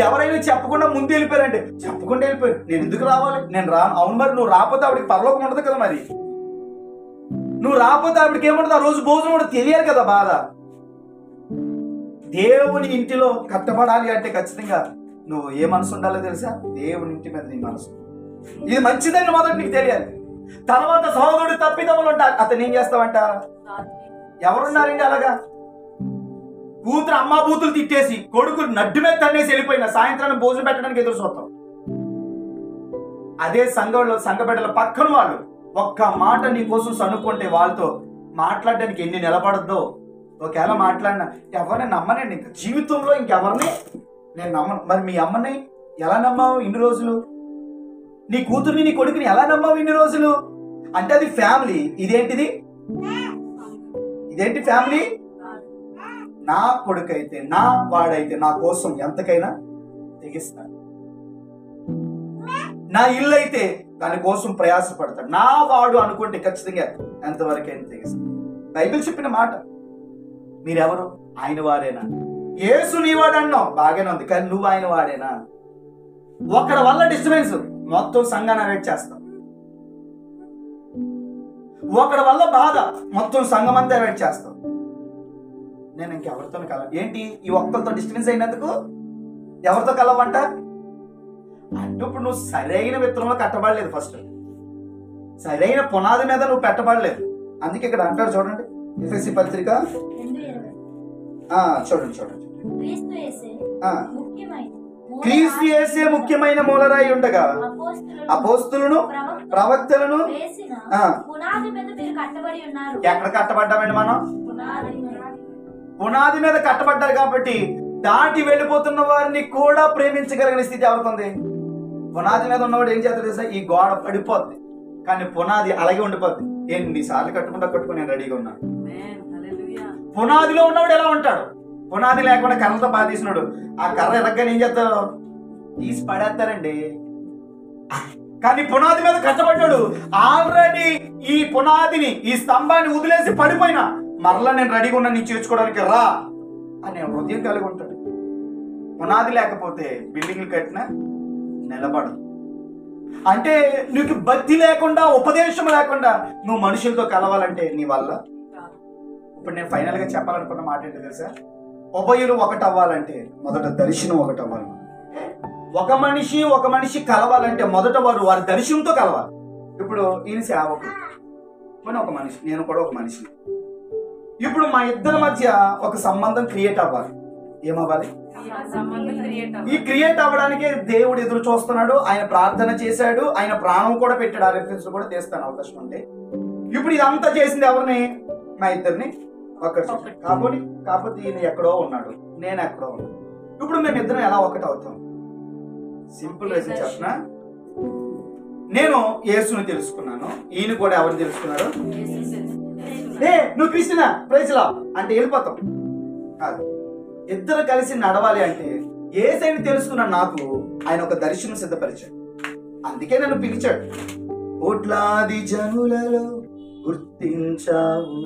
[SPEAKER 1] ఎవరైనా చెప్పకుండా ముందు వెళ్ళిపోయారంటే, చెప్పకుండా వెళ్ళిపోయారు, నేను ఎందుకు రావాలి, నేను రాను. అవును, మరి నువ్వు రాకపోతే ఆవిడకి పరలోకం ఉండదు కదా. మరి నువ్వు రాకపోతే ఆవిడకి ఏముంటుంది? ఆ రోజు భోజనం కూడా తెలియాలి కదా బాధ. దేవుని ఇంటిలో కట్టబడాలి అంటే ఖచ్చితంగా నువ్వు ఏ మనసు ఉండాలో తెలుసా? దేవుని ఇంటి మీద నీ మనసు. ఇది మంచిదని మొదటి నీకు తెలియాలి. తర్వాత సహోదరుడు తప్పిదములు ఉంటారు, అతను ఏం చేస్తావంట? ఎవరున్నారండి అలాగా? కూతురు అమ్మా బూతులు తిట్టేసి కొడుకు నడ్డు మీద తన్నేసి వెళ్ళిపోయిన సాయంత్రాన్ని భోజనం పెట్టడానికి ఎదురు చూస్తాం. అదే సంఘ బిడ్డల పక్కన వాళ్ళు ఒక్క మాట నీ కోసం సనుక్కుంటే వాళ్ళతో మాట్లాడడానికి ఎన్ని నిలబడద్దో. ఒకవేళ మాట్లాడినా ఎవరిని నమ్మనండి, ఇంకా జీవితంలో ఇంకెవరిని నేను నమ్మను. మరి మీ అమ్మని ఎలా నమ్మావు ఇన్ని రోజులు? నీ కూతుర్ని నీ కొడుకుని ఎలా నమ్మావు ఇన్ని రోజులు? అంటే అది ఫ్యామిలీ. ఇదేంటిది? ఇదేంటి ఫ్యామిలీ? నా కొడుకైతే, నా వాడైతే నా కోసం ఎంతకైనా తెగిస్తాడు. నా ఇల్లు అయితే దానికోసం ప్రయాసపడతాడు. నా వాడు అనుకుంటే ఖచ్చితంగా ఎంతవరకైనా తెగిస్తాడు. బైబిల్ చెప్పిన మాట. మీరెవరు? ఆయన వారేనా? యేసు నీ వాడు అన్నావు, బాగానే ఉంది, కానీ నువ్వు ఆయన వాడేనా? ఒకరి వల్ల డిస్టర్బెన్స్, మొత్తం సంఘాన్ని అవాయిడ్ చేస్తాం. ఒకరి వల్ల బాధ, మొత్తం సంఘం అంతా అవాయిడ్ చేస్తాం. నేను ఇంకెవరితో కలవ ఏంటి? ఈ ఒక్కరితో డిస్టర్బెన్స్ అయినందుకు ఎవరితో కలవంట? అంటే ఇప్పుడు నువ్వు సరైన విత్తనంలో కట్టబడలేదు. ఫస్ట్ సరైన పునాది మీద నువ్వు పెట్టబడలేదు. అందుకే ఇక్కడ అంటారు చూడండి, ఎఫెసీ పత్రిక చూడండి. క్రీస్తు యేసే ముఖ్యమైన మూలరాయి ఉండగా అపోస్తులను ప్రవక్తలను ఎక్కడ కట్టబడ్డామండి మనం? పునాది మీద కట్టబడ్డారు. కాబట్టి దాటి వెళ్ళిపోతున్న వారిని కూడా ప్రేమించగలిగిన స్థితి ఎవరికి? పునాది మీద ఉన్నవాడు ఏం చేస్తాడు తెలుసా? ఈ గోడ పడిపోద్ది, కానీ పునాది అలాగే ఉండిపోద్ది. ఎన్నిసార్లు కట్టుకుని నేను రెడీగా ఉన్నాను. పునాదిలో ఉన్నవాడు ఎలా ఉంటాడు? పునాది లేకుండా కర్రలతో బాగా తీసినాడు, ఆ కర్ర ఎరగ్గానే ఏం చేస్తారు? తీసి పడేస్తారండి. కానీ పునాది మీద కట్టబడ్డాడు, ఆల్రెడీ ఈ పునాదిని, ఈ స్తంభాన్ని వదిలేసి పడిపోయినా మరలా నేను రెడీగా ఉన్నా నీ చేర్చుకోవడానికి రా అనే హృదయం కలిగి ఉంటాడు. పునాది లేకపోతే బిల్డింగ్లు కట్టినా నిలబడదు. అంటే నీకు భక్తి లేకుండా, ఉపదేశం లేకుండా నువ్వు మనుషులతో కలవాలంటే నీ వల్ల. ఇప్పుడు నేను ఫైనల్ గా చెప్పాలనుకున్న మాట ఏంటో తెలుసా? ఉభయులు ఒకటి అవ్వాలంటే మొదట దర్శనం ఒకటి అవ్వాలి. ఒక మనిషి కలవాలంటే మొదట వారి దర్శనంతో కలవాలి. ఇప్పుడు ఈయన సేవకుడు, ఒక మనిషి, నేను కూడా ఒక మనిషి. ఇప్పుడు మా ఇద్దరి మధ్య ఒక సంబంధం క్రియేట్ అవ్వాలి. ఏమవ్వాలి? ఈ క్రియేట్ అవ్వడానికి దేవుడు ఎదురు చూస్తున్నాడు. ఆయన ప్రార్థన చేశాడు, ఆయన ప్రాణం కూడా పెట్టాడు. ఆ రిఫరెన్స్ కూడా చేస్తాను అవకాశం ఉంటే. ఇప్పుడు ఇదంతా చేసింది ఎవరిని? మా ఇద్దరిని ఒక్కటి. కాకపోతే ఈయన ఎక్కడో ఉన్నాడు, నేను ఎక్కడో ఉన్నాడు. ఇప్పుడు మేము ఇద్దరం ఎలా ఒకటి అవుతాం? సింపుల్ రీజన్ చెప్పనా? నేను యేసుని తెలుసుకున్నాను, ఈయన కూడా ఎవరిని తెలుసుకున్నాడు? నువ్వు క్రిస్టియనా ప్రైజ్లా అంటే వెళ్ళిపోతాం కాదు. ఇద్దరు కలిసి నడవాలి అంటే యేసుని తెలుసుకున్న నాకు ఆయన ఒక దర్శనం సిద్ధపరిచాడు. అందుకే నన్ను పిలిచాడు. కోట్లాది జనులలో గుర్తించావు.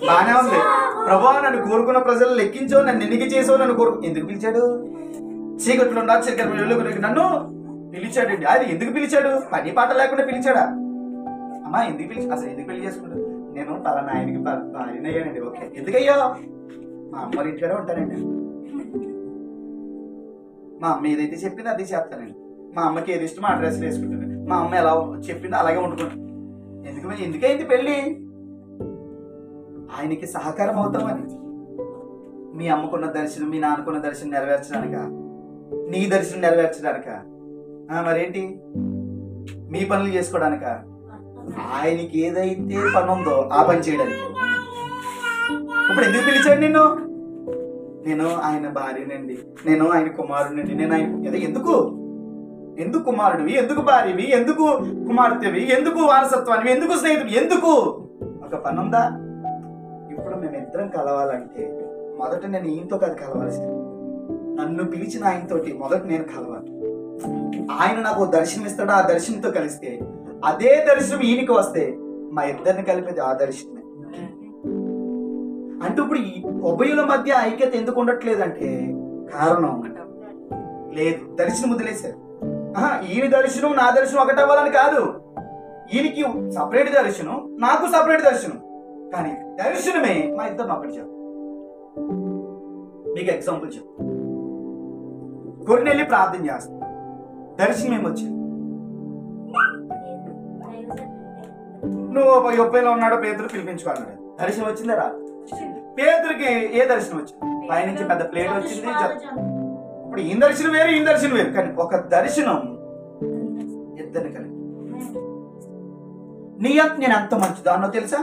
[SPEAKER 1] బానే ఉంది. ప్రభువా నన్ను కోరుకున్న ప్రజలు లెక్కించావు, నన్ను ఎన్నిక చేసావు, నన్ను ఎందుకు పిలిచాడు? చీకట్లో నన్ను పిలిచాడండి. అది ఎందుకు పిలిచాడు? పని పాట లేకుండా పిలిచాడా? అమ్మా ఎందుకు అసలు ఎందుకు పెళ్లి చేసుకుంటాడు? నేను పలానా ఆయనకి భార్యనయ్యానండి. ఓకే, ఎందుకయ్యా? మా అమ్మ ఇంట్లోనే ఉంటానండి. మా అమ్మ ఏదైతే చెప్పిందో అది చేస్తానండి. మా అమ్మకి ఏది ఇష్టమో ఆ డ్రెస్లు వేసుకుంటాను. మా అమ్మ ఎలా చెప్పిందో అలాగే వండుకుంటాను. ఎందుకైంది పెళ్ళి? ఆయనకి సహకారం అవుతామని. మీ అమ్మకున్న దర్శనం, మీ నాన్నకున్న దర్శనం నెరవేర్చడానిక, నీ దర్శనం నెరవేర్చడానిక, మరేంటి మీ పనులు చేసుకోవడానిక? ఆయనకి ఏదైతే పని ఉందో ఆ పని చేయడానికి. ఇప్పుడు ఎందుకు పిలిచాడు నిన్ను? నేను ఆయన భార్యనండి, నేను ఆయన కుమారునండి, నేను ఆయన ఎందుకు ఎందుకు కుమారుడివి, ఎందుకు భార్యవి, ఎందుకు కుమార్తెవి, ఎందుకు వారసత్వానివి, ఎందుకు స్నేహితుడు, ఎందుకు? ఒక పని ఉందా? ఇప్పుడు మేమిద్దరం కలవాలంటే మొదట నేను ఈయనతో కాదు కలవాల్సింది, నన్ను పిలిచిన ఆయనతోటి మొదట నేను కలవాలి. ఆయన నాకు దర్శనం ఇస్తాడు, ఆ దర్శనంతో కలిస్తే అదే దర్శనం ఈయనకి వస్తే మా ఇద్దరిని కలిపేది ఆ దర్శనమే. అంటే ఇప్పుడు ఈ ఉభయుల మధ్య ఐక్యత ఎందుకు ఉండట్లేదంటే కారణం లేదు, దర్శనం వదిలేశారు. ఈయన దర్శనం నా దర్శనం ఒకటి అవ్వాలని కాదు, ఈయనకి సపరేట్ దర్శనం, నాకు సపరేట్ దర్శనం, కానీ దర్శనమే మా ఇద్దరు ఒకటి. చెప్పు, మీకు ఎగ్జాంపుల్ చెప్పు. కొరినెల్లి ప్రార్థన చేస్తాం, దర్శనం ఏమొచ్చింది? నువ్వు యొప్పేలో ఉన్నాడో పేతురు పిలిపించుకున్నాడు, దర్శనం వచ్చిందా? రా. పేతురికి ఏ దర్శనం వచ్చింది? పైనుంచి పెద్ద ప్లేట్ వచ్చింది. ఇప్పుడు ఈ దర్శనం వేరు, ఈ దర్శనం వేరు, కానీ ఒక దర్శనం ఇద్దరిని కలిపి. నేను ఎంత మంచిదాన్నో తెలుసా,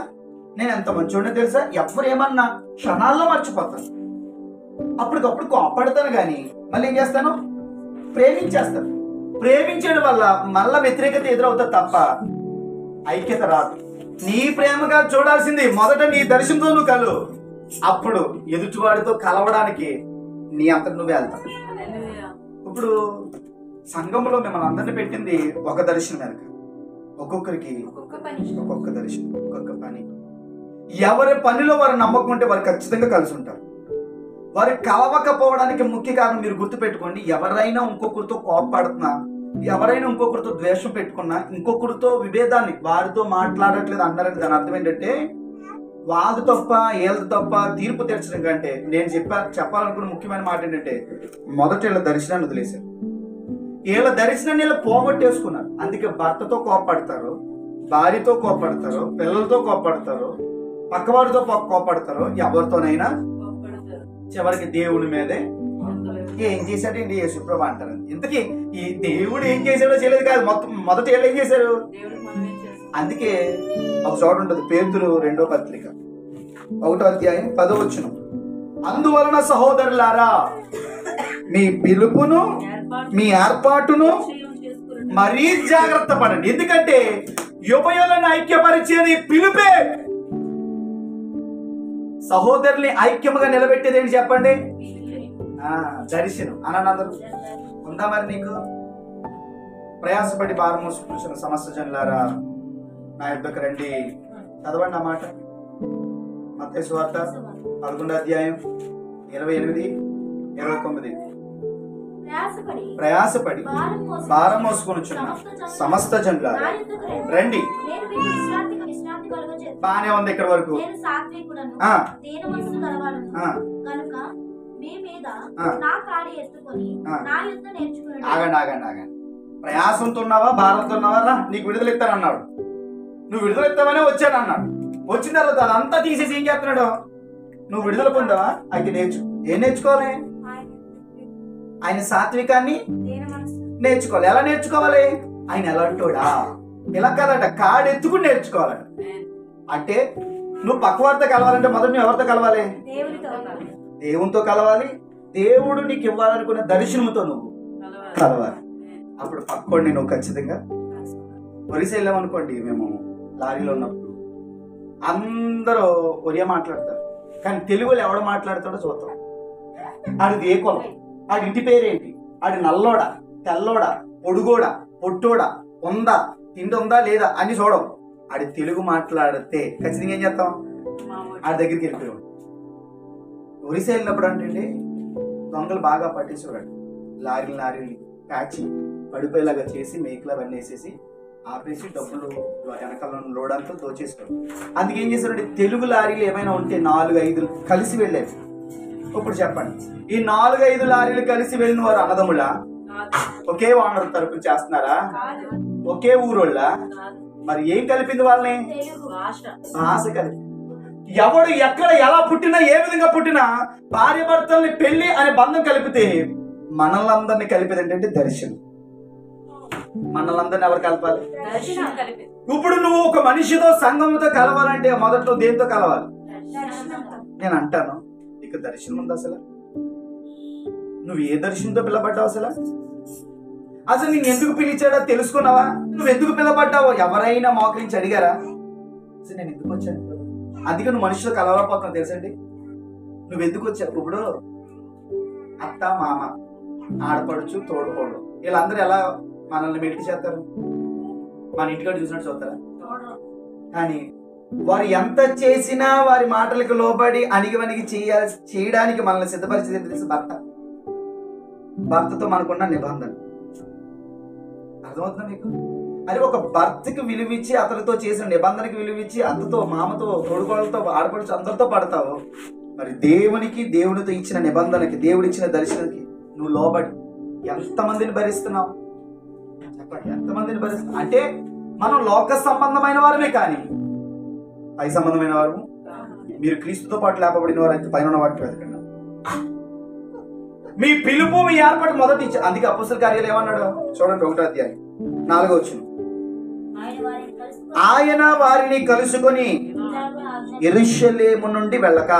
[SPEAKER 1] నేను ఎంత మంచోడో తెలుసా, ఎవరు ఏమన్నా క్షణాల్లో మర్చిపోతాను, అప్పటికప్పుడు కోపడతాను, కానీ మళ్ళీ ఏం చేస్తాను? ప్రేమించేస్తాను. ప్రేమించడం వల్ల మళ్ళా వ్యతిరేకత ఎదురవుతుంది తప్ప ఐక్యత రాదు. నీ ప్రేమగా చూడాల్సింది మొదట నీ దర్శనంతో నువ్వు కలు, అప్పుడు ఎదుటివాడితో కలవడానికి నీ అంతటి నువ్వే వెళ్తావు. ఇప్పుడు సంఘంలో మిమ్మల్ని అందరినీ పెట్టింది ఒక దర్శనం వెనక, ఒక్కొక్కరికి ఒక్కొక్క దర్శనం, ఒక్కొక్క పని. ఎవరి పనిలో వారు నమ్మకం ఉంటే వారు ఖచ్చితంగా కలిసి ఉంటారు. వారు కలవకపోవడానికి ముఖ్య కారణం మీరు గుర్తుపెట్టుకోండి, ఎవరైనా ఇంకొకరితో కోపపడుతున్నా, ఎవరైనా ఇంకొకరితో ద్వేషం పెట్టుకున్నా, ఇంకొకరితో విభేదాన్ని వారితో మాట్లాడట్లేదు అన్నారంటే దాని అర్థం ఏంటంటే వాళ్ళు తప్ప ఏళ్ళ తప్ప తీర్పు తెచ్చడం కంటే నేను చెప్పాలనుకున్న ముఖ్యమైన మాట ఏంటంటే మొదట వీళ్ళ దర్శనాన్ని వదిలేశారు, వీళ్ళ దర్శనాన్ని వీళ్ళు పోగొట్టేసుకున్నారు. అందుకే భర్తతో కోపడతారు, భార్యతో కోపడతారు, పిల్లలతో కోపడతారు, పక్కవారితో కోపడతారు, ఎవరితోనైనా చివరికి దేవుని మీదే ఏం చేశాడండి యేసుప్రభు అంటారు. ఇంతకీ ఈ దేవుడు ఏం చేశాడో చేయలేదు కాదు, మొదట వీళ్ళు ఏం చేశారు? అందుకే ఒక చోట ఉంటుంది, పేతురు 2వ పత్రిక 1వ అధ్యాయం 10వ వచనం, అందువలన సహోదరులారా మీ పిలుపును మీ ఏర్పాటును మరీ జాగ్రత్త పడండి, ఎందుకంటే ఉభయులను ఐక్యపరిచేది పిలుపే. సహోదరుని ఐక్యముగా నిలబెట్టేది ఏంటి చెప్పండి? దర్శనం. అనందరూ ఉందా మరి నీకు? ప్రయాసపడి భారం మోసుకుంటున్న సమస్త జనులారా నా యుద్ధకు రండి. చదవండి ఆ మాట. మత్తయి సువార్త 11వ అధ్యాయం 28, 29. ప్రయాసపడి భారం మోసుకొనుచున్న సమస్త జనులారా రండి. బానే ఉంది ఇక్కడ వరకు. ఆగండి. ప్రయాసంతో ఉన్నావా, భారంతో ఉన్నావా? రా, నీకు విడుదల ఇస్తానన్నాడు. నువ్వు విడుదల ఇస్తావనే వచ్చానన్నాడు. వచ్చిన తర్వాత అదంతా తీసేసి ఏం చేస్తున్నాడు? నువ్వు విడుదల పొందావా? అయితే ఏం నేర్చుకోవాలి? ఆయన సాత్వికాన్ని నేర్చుకోవాలి. ఎలా నేర్చుకోవాలి? ఆయన ఎలాంటోడా? ఇలా కదట, కాడెత్తుకుని నేర్చుకోవాలంట. అంటే నువ్వు పక్కవారితో కలవాలంటే మొదట నువ్వు ఎవరితో కలవాలి? దేవునితో కలవాలి. దేవుడు నీకు ఇవ్వాలనుకున్న దర్శనంతో నువ్వు కలవాలి. అప్పుడు పక్కోడిని నువ్వు ఖచ్చితంగా. ఒరిస్సా వెళ్ళామనుకోండి, మేము లారీలో ఉన్నప్పుడు అందరూ ఒరియా మాట్లాడతారు, కానీ తెలుగులో ఎవడు మాట్లాడతాడో చూద్దాం. ఆడిది ఏ కులం, ఆడి ఇంటి పేరేంటి, ఆడి నల్లోడా, తెల్లోడా, పొడుగోడా, పొట్టోడా, ఉందా, తిండి ఉందా లేదా అని చూడం. ఆడి తెలుగు మాట్లాడితే ఖచ్చితంగా ఏం చేస్తాం? ఆడి దగ్గరికి వెళ్ళిపోయాం. ఒరిస్సా వెళ్ళినప్పుడు అంటే దొంగలు బాగా పట్టేసేవాడు. లారీలు ప్యాచి పడిపోయేలాగా చేసి మేకలు అవన్నీ వేసేసి ఆపేసి డబ్బులు వెనకాల లోడ్ అంతా దోచేసుకోడు. అందుకేం చేశారంటే తెలుగు లారీలు ఏమైనా ఉంటే 4-5 కలిసి వెళ్ళేవి. ఇప్పుడు చెప్పండి, ఈ 4-5 లారీలు కలిసి వెళ్ళిన వారు అన్నదమ్ములా? ఒకే ఓనర్ తరపున చేస్తున్నారా? ఒకే ఊరోళ్ళ? మరి ఏం కలిపింది వాళ్ళని? భాష కలిపి. ఎవడు ఎక్కడ ఎలా పుట్టినా ఏ విధంగా పుట్టినా భార్య భర్తల్ని పెళ్లి అనే బంధం కలిపితే మనల్ని కలిపేది ఏంటంటే దర్శనం. మనల్ని ఎవరు కలపాలి? ఇప్పుడు నువ్వు ఒక మనిషితో సంఘంతో కలవాలంటే మొదట దేంతో కలవాలి? నేను అంటాను, నీకు దర్శనం ఉంది అసలు? నువ్వు ఏ దర్శనంతో పిలబడ్డావు అసలు? అసలు నేను ఎందుకు పిలిచాడో తెలుసుకున్నావా? నువ్వు ఎందుకు పిలబడ్డావో ఎవరైనా మోకరించి అడిగారా? అసలు నేను ఎందుకు వచ్చాను? అందుకే నువ్వు మనుషులు కలవకపోతున్నావు తెలుసండి. నువ్వు ఎందుకు వచ్చావు? ఇప్పుడు అత్త, మామ, ఆడపడుచు, తోడుకోడు వీళ్ళందరూ ఎలా మనల్ని మెట్టి చేస్తారు? మన ఇంటికాడ చూసినట్టు చూస్తారా? కానీ వారు ఎంత చేసినా వారి మాటలకు లోబడి అణిగి చేయడానికి మనల్ని సిద్ధపరిచేది తెలుసు భర్త. భర్తతో మనకున్న నిబంధన అర్థమవుతుందా మీకు? అది ఒక భర్తకి విలువిచ్చి అతనితో చేసిన నిబంధనకి విలువిచ్చి అత్తతో, మామతో, తోడుకోళ్ళతో, ఆడపడుచు అందరితో పడతావు. మరి దేవునితో ఇచ్చిన నిబంధనకి, దేవుడిచ్చిన దర్శనానికి నువ్వు లోబడి ఎంతమందిని భరిస్తున్నావు చెప్పండి? ఎంతమందిని భరిస్తున్నావు? అంటే మనం లోక సంబంధమైన వారమే, కానీ పై సంబంధమైన వారు. మీరు క్రీస్తుతో పాటు లేపబడిన వారు అయితే పైన వాటి వెతకండి. మీ పిలుపు, మీ ఏర్పాటు మొదటి ఇచ్చి. అందుకే అపొస్తలుల కార్యాలు ఏమన్నాడు చూడండి, 1వ అధ్యాయం 4వ వచనం. ఆయన వారిని కలుసుకొని యెరూషలేము నుండి వెళ్ళక,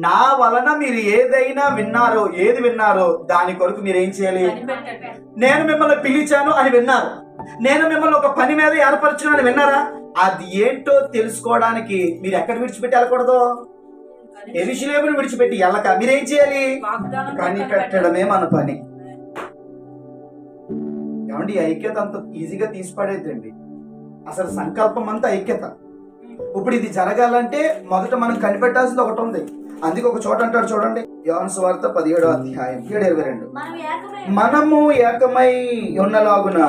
[SPEAKER 1] నా వలన మీరు ఏది విన్నారో దాని కొరకు మీరు ఏం చేయాలి? నేను మిమ్మల్ని పిలిచాను అని విన్నారు. నేను మిమ్మల్ని ఒక పని మీద ఏర్పరచుకున్నాను అని విన్నారా? అది ఏంటో తెలుసుకోవడానికి మీరు ఎక్కడ విడిచిపెట్టి వెళ్ళకూడదు? యెరూషలేమును విడిచిపెట్టి వెళ్ళక మీరేం చేయాలి? కనిపెట్టడమే మన పని. ఏమండి, ఐక్యత అంత ఈజీగా తీసిపడేదండి. అసలు సంకల్పం అంతా ఐక్యత. ఇప్పుడు ఇది జరగాలంటే మొదట మనం కనిపెట్టాల్సింది ఒకటి ఉంది. అందుకే ఒక చోట అంటాడు చూడండి, యోహాను సువార్త 17వ అధ్యాయం 7:22. మనము ఏకమై ఉన్నలాగున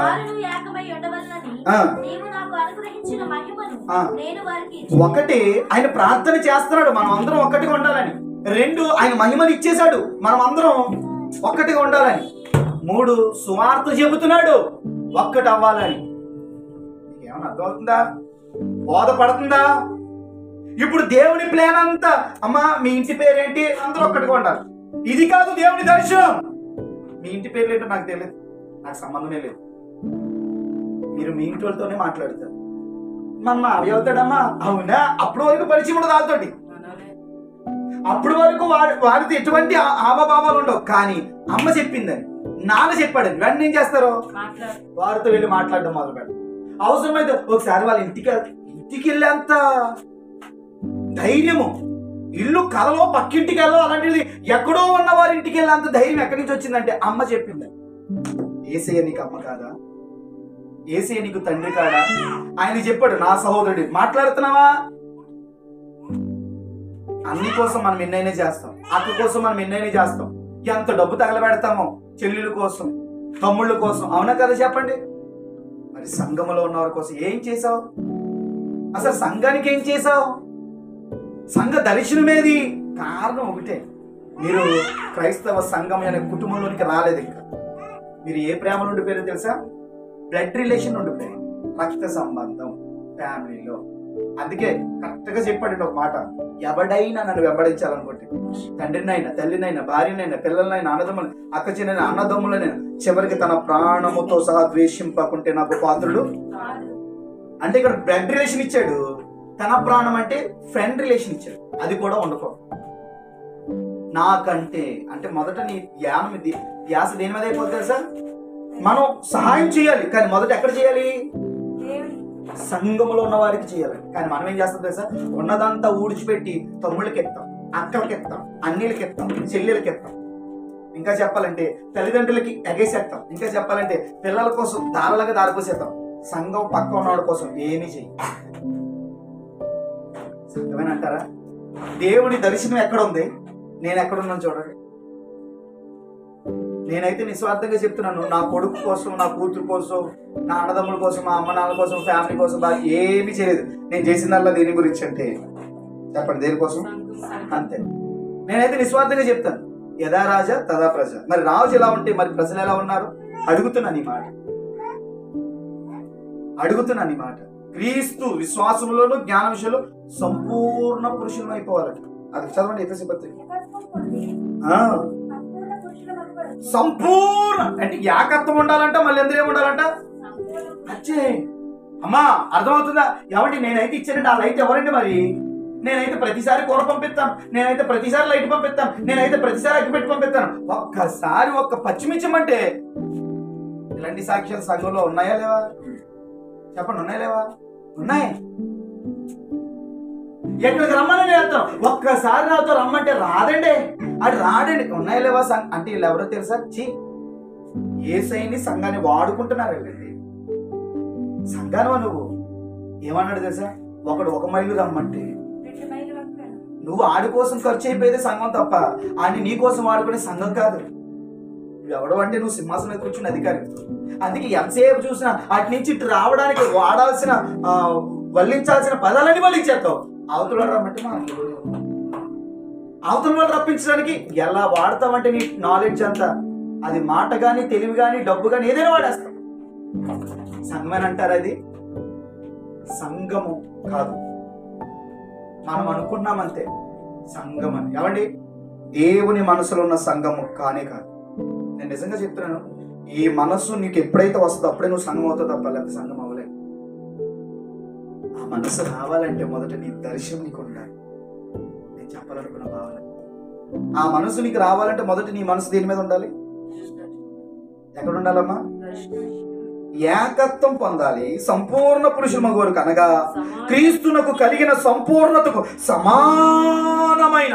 [SPEAKER 1] ఒకటి ఆయన ప్రార్థన చేస్తున్నాడు, మనం అందరం ఒక్కటిగా ఉండాలని. 2 ఆయన మహిమను ఇచ్చేశాడు, మనం అందరం ఒక్కటిగా ఉండాలని. 3 సువార్త చెబుతున్నాడు, ఒక్కటి అవ్వాలని. ఏమన్నా అర్థమవుతుందా? బోధపడుతుందా? ఇప్పుడు దేవుని ప్లాన్ అంతా, అమ్మా మీ ఇంటి పేరేంటి, అందరూ ఒక్కటిగా ఉండాలి. ఇది కాదు దేవుని దర్శనం. మీ ఇంటి పేర్లు ఏంటో నాకు తెలియదు, నాకు సంబంధమే లేదు. మీరు మీ ఇంటి వాళ్ళతోనే మాట్లాడతారు. మా అవి అవుతాడమ్మా, అవునా? అప్పుడు వరకు పరిచయం ఉండదు వాళ్ళతోటి. అప్పుడు వరకు వారితో ఎటువంటి ఆవభావాలు ఉండవు. కానీ అమ్మ చెప్పిందని, నాన్న చెప్పాడని వెంటనే ఏం చేస్తారు? వారితో వెళ్ళి మాట్లాడడం మొదలు పెడతారు. అవసరమైతే ఒకసారి వాళ్ళ ఇంటికి వెళ్ళేంత ధైర్యము, ఇల్లు కలలో పక్కింటికి వెళ్ళో అలాంటిది ఎక్కడో ఉన్న వారి ఇంటికి వెళ్ళేంత ధైర్యం ఎక్కడి నుంచి వచ్చిందంటే అమ్మ చెప్పింది. యేసయ్య నీకు అమ్మ కాదా? యేసయ్య నీకు తండ్రి కాదా? ఆయన చెప్పాడు, నా సహోదరుడు. మాట్లాడుతున్నావా? అన్ని కోసం మనం ఎన్నైనా చేస్తాం, అక్క కోసం మనం ఎన్నైనా చేస్తాం, ఎంత డబ్బు తగలబెడతామో చెల్లెల కోసం, తమ్ముళ్ళ కోసం. అవునా కదా చెప్పండి? మరి సంఘంలో ఉన్నవారి కోసం ఏం చేసావు? అసలు సంఘానికి ఏం చేసావు? సంఘ దర్శనమేది? కారణం ఒకటే, మీరు క్రైస్తవ సంఘం అనే కుటుంబంలోనికి రాలేదు. ఇంకా మీరు ఏ ప్రేమ నుండి పేరు తెలుసా? బ్లడ్ రిలేషన్ నుండి పేరు, రక్త సంబంధం ఫ్యామిలీలో. అందుకే కరెక్ట్ గా చెప్పాడు ఒక మాట, ఎవడైనా నన్ను వెంబడించాలనుకుంటే, తండ్రినైనా, తల్లినైనా, భార్యనైనా, పిల్లలనైనా, అన్నదమ్ములు, అక్క చిన్న అన్నదమ్ములనైనా, చివరికి తన ప్రాణముతో సహా ద్వేషింపకుంటే నాకు పాత్రుడు. అంటే ఇక్కడ బ్లడ్ రిలేషన్ ఇచ్చాడు, తన ప్రాణం అంటే ఫ్రెండ్ రిలేషన్ ఇచ్చాడు. అది కూడా ఉండకూడదు. నాకంటే అంటే మొదట నీ ధ్యాస దేని మీద అయిపోతుంది తెలుసా? మనం సహాయం చేయాలి, కానీ మొదట ఎక్కడ చేయాలి? సంఘములో ఉన్న వారికి చేయాలి. కానీ మనం ఏం చేస్తాం తెలుసా? ఉన్నదంతా ఊడ్చిపెట్టి తమ్ముళ్ళకి ఎత్తాం, అక్కలకి ఎత్తాం, అన్నీలకి ఎత్తాం, చెల్లెలకి ఎత్తాం. ఇంకా చెప్పాలంటే తల్లిదండ్రులకి ఎగేసేస్తాం. ఇంకా చెప్పాలంటే పిల్లల కోసం దారాలుగా దారిపోసేస్తాం. సంఘం పక్క ఉన్నవాడి కోసం ఏమీ చెయ్యి. సంఘమేనా అంటారా? దేవుని దర్శనం ఎక్కడ ఉంది? నేను ఎక్కడున్నాను చూడండి. నేనైతే నిస్వార్థంగా చెప్తున్నాను, నా కొడుకు కోసం, నా కూతురు కోసం, నా అన్నదమ్ముల కోసం, మా అమ్మ నాన్న కోసం, ఫ్యామిలీ కోసం ఏమీ చేయలేదు. నేను చేసిందల్లా దేని గురించి అంటే చెప్పండి, దేనికోసం? అంతే. నేనైతే నిస్వార్థంగా చెప్తాను, యథా రాజా తదా ప్రజ. మరి రాజు ఎలా ఉంటే మరి ప్రజలు ఎలా ఉన్నారు? అడుగుతున్నాను ఈ మాట. క్రీస్తు విశ్వాసంలోను జ్ఞాన విషయంలో సంపూర్ణ పురుషులం అయిపోవాలంట. అది చదవండి ఎఫెసీ పత్రిక. సంపూర్ణ అంటే ఏకత్వం ఉండాలంట, మళ్ళీ ఎందులో ఉండాలంట? అచ్చే అమ్మా అర్థమవుతుందా? ఎవరికి నేనైతే ఇచ్చానండి, ఆ లైట్ ఎవరండి మరి? నేనైతే ప్రతిసారి కూర పంపిస్తాను, నేనైతే ప్రతిసారి లైట్ పంపిస్తాను, నేనైతే ప్రతిసారి అగ్గి పెట్టి పంపిస్తాను. ఒక్కసారి ఒక్క పచ్చిమిచ్చమంటే ఇలాంటి సాక్ష్యాలు సంఘంలో ఉన్నాయా లేవా? చెప్పండి, ఉన్నాయా లేవా? ఉన్నాయి. ఎక్కడికి రమ్మని వెళ్తాం, ఒక్కసారి నాతో రమ్మంటే రాదండి, అది రాడండి. ఉన్నాయా లేవా? అంటే వీళ్ళు ఎవరో తెలుసా? యేసయ్యని సంఘాన్ని వాడుకుంటున్నారు వీళ్ళండి. సంఘానివా నువ్వు? ఏమన్నాడు తెలుసా? ఒకడు 1 మైలు రమ్మంటే నువ్వు ఆడి కోసం ఖర్చు అయిపోయేది సంఘం తప్ప, ఆడి నీ కోసం వాడుకునే సంఘం కాదు. ఎవడో అంటే నువ్వు సింహాసనం మీద కూర్చున్న అధికారి. అందుకే ఎంతసేపు చూసినా అటు నుంచి ఇటు రావడానికి వాడాల్సిన వల్లించాల్సిన పదాలన్నీ వల్లించేస్తావు. అవతల వాళ్ళు రమ్మంటే అవతల వాళ్ళు రప్పించడానికి ఎలా వాడతావంటే నీ నాలెడ్జ్ అంతా, అది మాట గాని తెలివి గాని డబ్బు గాని ఏదైనా వాడేస్తావు. సంఘమని అంటారు, అది సంఘము కాదు. మనం అనుకున్నామంతే సంఘం అని. ఏమండి, దేవుని మనసులో ఉన్న సంఘము కానే కాదు. నేను నిజంగా చెప్తున్నాను, ఈ మనస్సు నీకు ఎప్పుడైతే వస్తుందో అప్పుడే నువ్వు సంఘం అవుతావు తప్ప లేకపోతే సంఘం అవ్వలేదు. ఆ మనసు రావాలంటే మొదట నీ దర్శనం నీకు ఉండాలి. నేను చెప్పాలనుకున్న భావన, ఆ మనసు నీకు రావాలంటే మొదట నీ మనసు దేని మీద ఉండాలి? ఎక్కడ ఉండాలమ్మా? ఏకత్వం పొందాలి. సంపూర్ణ పురుషుల మగవారు అనగా క్రీస్తునకు కలిగిన సంపూర్ణతకు సమానమైన,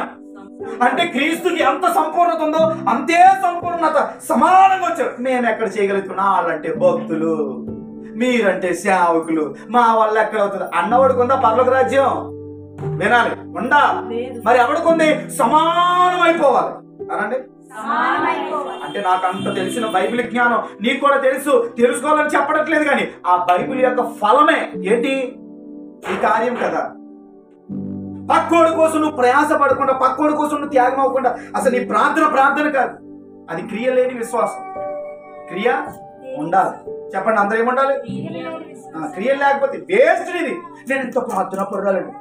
[SPEAKER 1] అంటే క్రీస్తుకి ఎంత సంపూర్ణత ఉందో అంతే సంపూర్ణత సమానంగా వచ్చారు. మేము ఎక్కడ చేయగలుగుతున్నా? వాళ్ళంటే భక్తులు, మీరంటే సేవకులు, మా వల్ల ఎక్కడ అవుతుంది అన్నవాడికి ఉందా పరలోక రాజ్యం? వినాలి, ఉందా? మరి ఎవడికుంది? సమానం అయిపోవాలి అనండి. అంటే నాకు అంత తెలిసిన బైబిల్ జ్ఞానం నీకు కూడా తెలుసు, తెలుసుకోవాలని చెప్పట్లేదు. కానీ ఆ బైబిల్ యొక్క ఫలమే ఏంటి? ఈ కార్యం కదా. పక్కోడి కోసం నువ్వు ప్రయాస పడకుండా, పక్కోడి కోసం నువ్వు త్యాగం అవ్వకుండా, అసలు నీ ప్రార్థన కాదు, అది క్రియ లేని విశ్వాసం. క్రియ ఉండాలి. చెప్పండి, అందరూ ఏముండాలి? క్రియ లేకపోతే వేస్ట్. ఇది నేను ఇంత ప్రార్థన పడాలండి,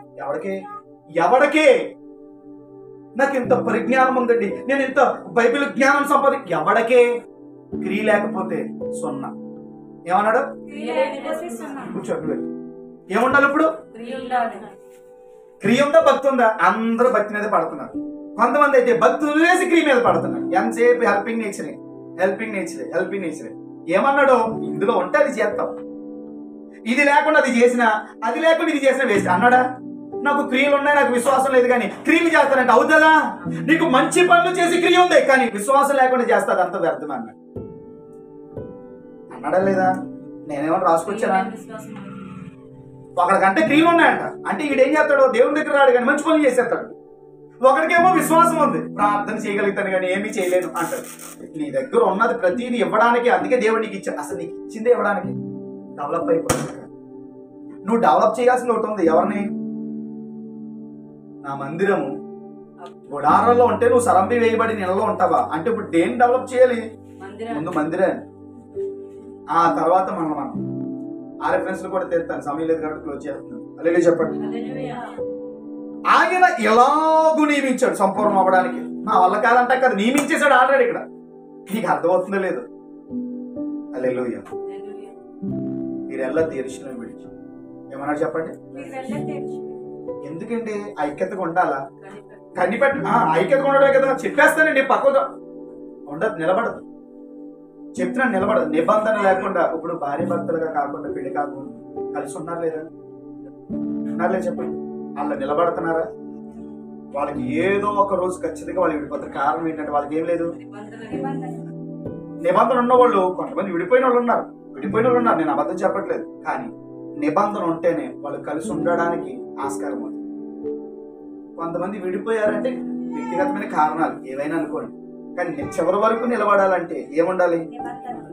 [SPEAKER 1] ఎవడికే నాకు ఇంత పరిజ్ఞానం ఉందండి, నేను ఇంత బైబిల్ జ్ఞానం ఎవడికే క్రియ లేకపోతే సున్నా. ఏమన్నాడు? కూర్చోండి. ఏముండాలి ఇప్పుడు? క్రియ ఉందా, భక్తి ఉందా? అందరూ భక్తి మీద పడుతున్నారు. కొంతమంది అయితే భక్తి వదిలేసి క్రియ మీద పడుతున్నారు. ఎంతసేపు హెల్పింగ్ నేచరే. ఏమన్నాడు? ఇందులో ఉంటే అది చేస్తాం, ఇది లేకుండా అది చేసినా, అది లేకుండా ఇది చేసినా వేస్ట్ అన్నాడా? నాకు క్రియలు ఉన్నాయి, నాకు విశ్వాసం లేదు కానీ క్రియలు చేస్తానంటే అవుతుందా? నీకు మంచి పనులు చేసి క్రియ ఉంది కానీ విశ్వాసం లేకుండా చేస్తాది, అంత వ్యర్థం అన్నాడా లేదా? నేనేమన్నా రాసుకొచ్చానా? ఒకడికంటే క్రియలు ఉన్నాయంట, అంటే ఈడేం చేస్తాడు? దేవుని దగ్గర రాడు కానీ మంచి పనులు చేసేస్తాడు. ఒకడికేమో విశ్వాసం ఉంది, ప్రార్థన చేయగలుగుతాను కానీ ఏమీ చేయలేను అంటాడు. నీ దగ్గర ఉన్నది ప్రతిదీ ఇవ్వడానికి, అందుకే దేవుడు నీకు ఇచ్చాడు. అసలు నీకు ఇచ్చిందే ఇవ్వడానికి. డెవలప్ అయిపోతుంది. నువ్వు డెవలప్ చేయాల్సింది ఒకటి ఉంది. ఎవరిని? నా మందిరము గుడారంలో ఉంటే నువ్వు సరంబి వేయబడి నెలలో ఉంటావా అంటే ఇప్పుడు దేన్ని డెవలప్ చేయాలి? ముందు మందిరాన్ని, ఆ తర్వాత మనం ఆ రెఫరెన్స్ కూడా తెస్తాను, సమయం లేదు కాబట్టి క్లోజ్ చేస్తున్నాను. అల్లెలూయా చెప్పండి. ఆయన ఎలాగూ నియమించాడు సంపూర్ణం అవ్వడానికి. నా వల్ల కాదంటే కదా, నియమించేశాడు ఆల్రెడీ. ఇక్కడ నీకు అర్థమవుతుందో లేదు? అల్లెలూయా. మీరు ఎలా తీర్చిన విడిచి ఏమన్నా చెప్పండి. ఎందుకండి? ఐక్యతగా ఉండాలా? ఐక్యతగా ఉండడే కదా. చెప్పేస్తానండి, పక్కగా ఉండదు, నిలబడదు. చెప్తున్నాను, నిలబడదు. నిబంధన లేకుండా ఇప్పుడు భార్య భర్తలుగా కాకుండా, పెళ్లి కాకుండా కలిసి ఉన్నారు లేదా? చెప్పండి. వాళ్ళు నిలబడుతున్నారా? వాళ్ళకి ఏదో ఒక రోజు ఖచ్చితంగా వాళ్ళు విడిపోతారు. కారణం ఏంటంటే వాళ్ళకి ఏం లేదు, నిబంధన ఉన్నవాళ్ళు. కొంతమంది విడిపోయిన వాళ్ళు ఉన్నారు, నేను అబద్ధం చెప్పట్లేదు. కానీ నిబంధన ఉంటేనే వాళ్ళు కలిసి ఉండడానికి ఆస్కారం ఉంది. కొంతమంది విడిపోయారంటే వ్యక్తిగతమైన కారణాలు ఏవైనా అనుకోండి, కానీ చివరి వరకు నిలబడాలంటే ఏముండాలి?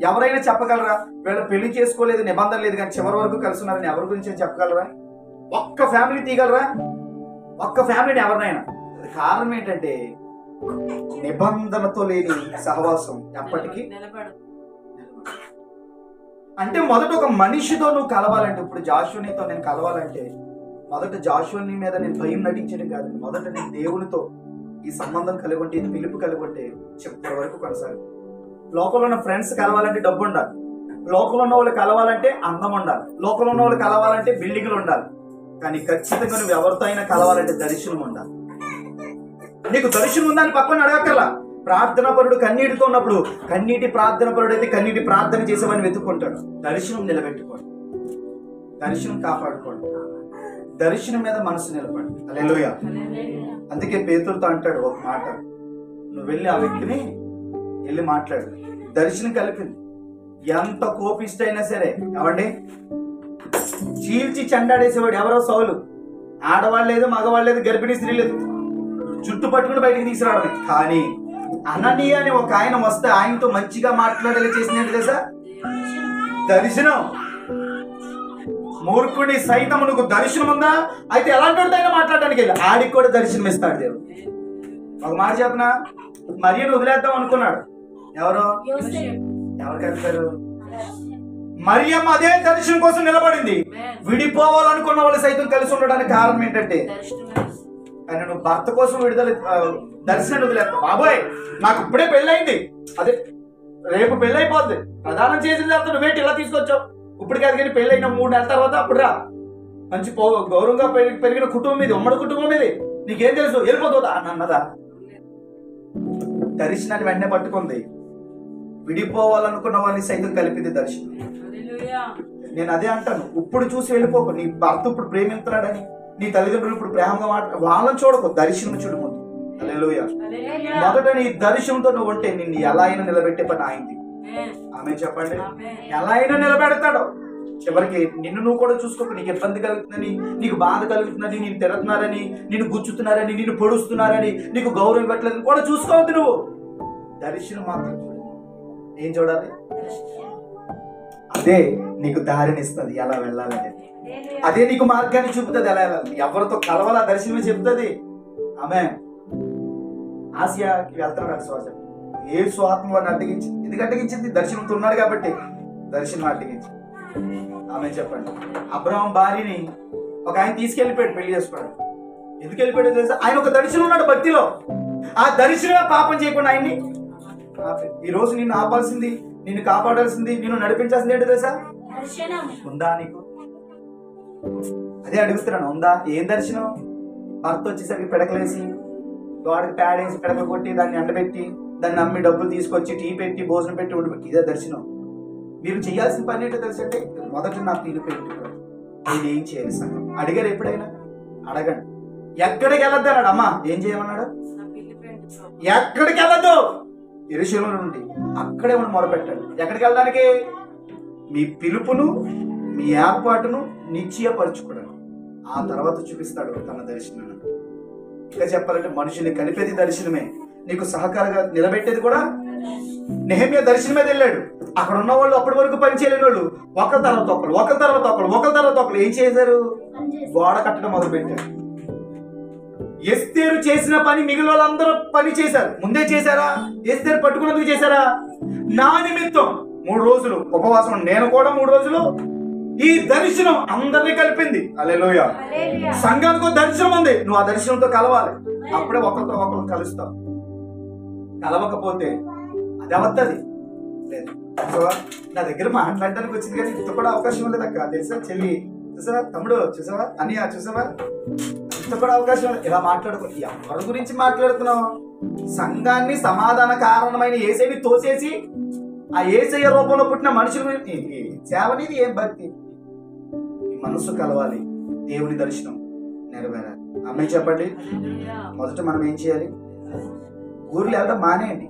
[SPEAKER 1] ఎవరైనా చెప్పగలరా వీళ్ళు పెళ్లి చేసుకోలేదు, నిబంధన లేదు కానీ చివరి వరకు కలిసి ఉన్నారని? ఎవరి గురించి చెప్పగలరా? ఒక్క ఫ్యామిలీ తీయగలరా? ఒక్క ఫ్యామిలీని ఎవరినైనా? కారణం ఏంటంటే నిబంధనతో లేని సహవాసం ఎప్పటికీ. అంటే మొదట ఒక మనిషితో నువ్వు కలవాలంటే, ఇప్పుడు జాషునితో నేను కలవాలంటే మొదట జాషుని మీద నేను భయం నటించడం కాదు, మొదట నేను దేవునితో ఈ సంబంధం కలిగి ఉంటే, ఇది పిలుపు కలిగి ఉంటే చివరి వరకు కొనసాగు. లోకంలో ఉన్న ఫ్రెండ్స్ కలవాలంటే డబ్బు ఉండాలి, లోకంలో ఉన్న వాళ్ళు కలవాలంటే అందం ఉండాలి, లోకంలో ఉన్న వాళ్ళు కలవాలంటే బిల్డింగ్లు ఉండాలి. కానీ ఖచ్చితంగా నువ్వు ఎవరితో అయినా కలవాలంటే దర్శనం ఉండాలి. నీకు దర్శనం ఉందని పక్కన అడగక్కర్లా. ప్రార్థనా పరుడు కన్నీటితో ఉన్నప్పుడు, కన్నీటి ప్రార్థన పరుడు అయితే కన్నీటి ప్రార్థన చేసేవని వెతుక్కుంటాడు. దర్శనం నిలబెట్టుకోండి, దర్శనం కాపాడుకోండి, దర్శనం మీద మనసు నిలబడి. హల్లెలూయా. అందుకే పేతురుతో అంటాడు ఒక మాట, నువ్వు వెళ్ళి ఆ వ్యక్తిని వెళ్ళి మాట్లాడు. దర్శనం కలిపింది. ఎంత కోపిష్టైనా సరే, ఏమండి, చీల్చి చెండాడేసేవాడు ఎవరో సౌలు. ఆడవాళ్ళు లేదు, మగవాళ్ళు లేదు, గర్భిణీ స్త్రీ లేదు, జుట్టు పట్టుకుని బయటికి తీసుకురావడం. కానీ అననీయ అని ఒక ఆయన వస్తే ఆయనతో మంచిగా మాట్లాడేలా చేసినట్టు తెలుసా? దర్శనం. మూర్ఖుడి సైతం నువ్వు దర్శనం ఉందా అయితే ఎలాంటి ఆయన మాట్లాడడానికి వెళ్ళి ఆడికి కూడా దర్శనం ఇస్తాడు దేవుడు. ఒక మాట చెప్పనా, మరియను వదిలేద్దాం అనుకున్నాడు. ఎవరు కలిపారు? మరియమ్మ అదే దర్శనం కోసం నిలబడింది. విడిపోవాలనుకున్న వాళ్ళు సైతం కలిసి ఉండడానికి కారణం ఏంటంటే, కానీ నువ్వు భర్త కోసం దర్శనం వదిలేస్తావు. బాబోయ్ నాకు ఇప్పుడే పెళ్ళయింది, అదే రేపు పెళ్ళి అయిపోద్ది, ప్రధానం చేసిన తర్వాత నువ్వేంటి ఇలా తీసుకొచ్చావు, ఇప్పుడు కాదు కానీ పెళ్ళైన 3 నెలల తర్వాత అప్పుడు రా, మంచి గౌరవంగా పెరిగిన కుటుంబం ఇది, ఉమ్మడి కుటుంబం ఇది, నీకేం తెలుసు, వెళ్ళిపోతుందా అని అన్నదా? దర్శనాన్ని వెంటనే పట్టుకుంది. విడిపోవాలనుకున్న వాళ్ళని సైతం కలిపింది దర్శనం. నేను అదే అంటాను, ఇప్పుడు చూసి వెళ్ళిపోకు. నీ భర్త ఇప్పుడు ప్రేమిస్తున్నాడని, నీ తల్లిదండ్రులు ఇప్పుడు ప్రేమగా వాళ్ళని చూడకు, దర్శనం చూడు ముందు. హల్లెలూయా. మొదట నీ దర్శనంతో నువ్వు ఉంటే నిన్ను ఎలా అయినా నిలబెట్టే పని అయింది. ఆమె చెప్పండి, ఎలా అయినా నిలబెడతాడు. చివరికి నిన్ను నువ్వు కూడా చూసుకోకు. నీకు ఇబ్బంది కలుగుతుందని, నీకు బాధ కలుగుతుందని, నేను తిరుగుతున్నారని, నిన్ను గుచ్చుతున్నారని, నిన్ను పొడుస్తున్నారని, నీకు గౌరవం ఇవ్వట్లేదని కూడా చూసుకోవద్దు. నువ్వు దర్శనం మాత్రం చూడు. ఏం చూడాలి? అదే నీకు దారిని ఇస్తుంది ఎలా వెళ్ళాలని, అదే నీకు మార్గాన్ని చూపుతుంది ఎలా వెళ్ళాలి. ఎవరితో కలవాలా దర్శనమే చెప్తుంది. ఆమె ఆసియాకి వెళ్తున్నాడు శ్వాస, ఏ స్వాత్మ వాడిని అడ్డగించింది. ఎందుకు అడ్డగించింది? దర్శనంతో ఉన్నాడు కాబట్టి దర్శనం అడ్డగించింది. ఆమె చెప్పండి, అబ్రహాం భార్యని ఒక ఆయన తీసుకెళ్ళిపోయాడు పెళ్లి చేసుకోవడం. ఎందుకు వెళ్ళిపోయాడు తెలుసా? ఆయన ఒక దర్శనం ఉన్నాడు భక్తిలో. ఆ దర్శనమే పాపం చేయకుండా ఆయన్ని ఈ రోజు నిన్ను ఆపాల్సింది, నిన్ను కాపాడాల్సింది, నిన్ను నడిపించాల్సింది ఏంటో తెలుసా? ఉందా నీకు? అదే అడుగుతున్నాను, ఉందా? ఏం దర్శనం? భర్త వచ్చేసరికి పిడకలేసి, గోడకి పేడేసి, పిడకలు కొట్టి, దాన్ని ఎండబెట్టి, దాన్ని అమ్మి డబ్బులు తీసుకొచ్చి, టీ పెట్టి, భోజనం పెట్టి ఉండిపెట్టి, ఇదే దర్శనం. మీరు చేయాల్సిన పని ఏంటో తెలుసంటే, మొదట నాకు ఇల్లు పెట్టుకోండి, నేను ఏం చేయాలి సంగం అడిగారు. ఎప్పుడైనా అడగండి. ఎక్కడికి వెళ్ళొద్దు అన్నాడు. అమ్మా ఏం చేయమన్నాడు? ఎక్కడికి వెళ్ళొద్దు, యెరూషలేములో నుండి అక్కడే ఉండి మొరపెట్టండి. ఎక్కడికి వెళ్ళడానికి? మీ పిలుపును, మీ ఏర్పాటును నిశ్చయపరచుకోవడానికి. ఆ తర్వాత చూపిస్తాడు తన దర్శనాన్ని. ఇంకా చెప్పాలంటే మనుషుల్ని కలిపేది దర్శనమే, నీకు సహకారంగా నిలబెట్టేది కూడా. నెహెమ్యా దర్శనం మీద వెళ్ళాడు. అక్కడ ఉన్న వాళ్ళు అప్పటి వరకు పని చేయలేని వాళ్ళు ఒకరి తర్వాత ఒకరు ఏం చేశారు? గోడ కట్టడం మొదలు పెట్టారు. ఎస్తేరు చేసిన పని మిగిలిన వాళ్ళందరూ పని చేశారు. ముందే చేశారా? ఎస్తేరు పట్టుకున్నందుకు చేశారా? నా నిమిత్తం 3 రోజులు ఉపవాసం, నేను కూడా 3 రోజులు. ఈ దర్శనం అందరినీ కలిపింది. హల్లెలూయా. సంఘానికి దర్శనం ఉంది, నువ్వు ఆ దర్శనంతో కలవాలి. అప్పుడే ఒకరితో ఒకరు కలుస్తావు. కలవకపోతే అది అవద్దది లేదు. నా దగ్గర మాట్లాడడానికి వచ్చింది కానీ ఇంత కూడా అవకాశం లేదు అక్క, తెలుసా? చెల్లి చూసావా, తమ్ముడు చూసావా, అన్నయ్య చూసావా, ఇంత కూడా అవకాశం లేదు. ఇలా మాట్లాడుకో. ఎవరి గురించి మాట్లాడుతున్నావు? సంఘాన్ని సమాధాన కారణమైన యేసయ్యని తోసేసి ఆ యేసయ్య రూపంలో పుట్టిన మనుషుల సేవనిది ఏం భక్తి? మనసు కలవాలి, దేవుని దర్శనం నెరవేరాలి. అమ్మాయి చెప్పండి, మొదట మనం ఏం చేయాలి? ఊర్లో వెళ్ళడం మానేయండి,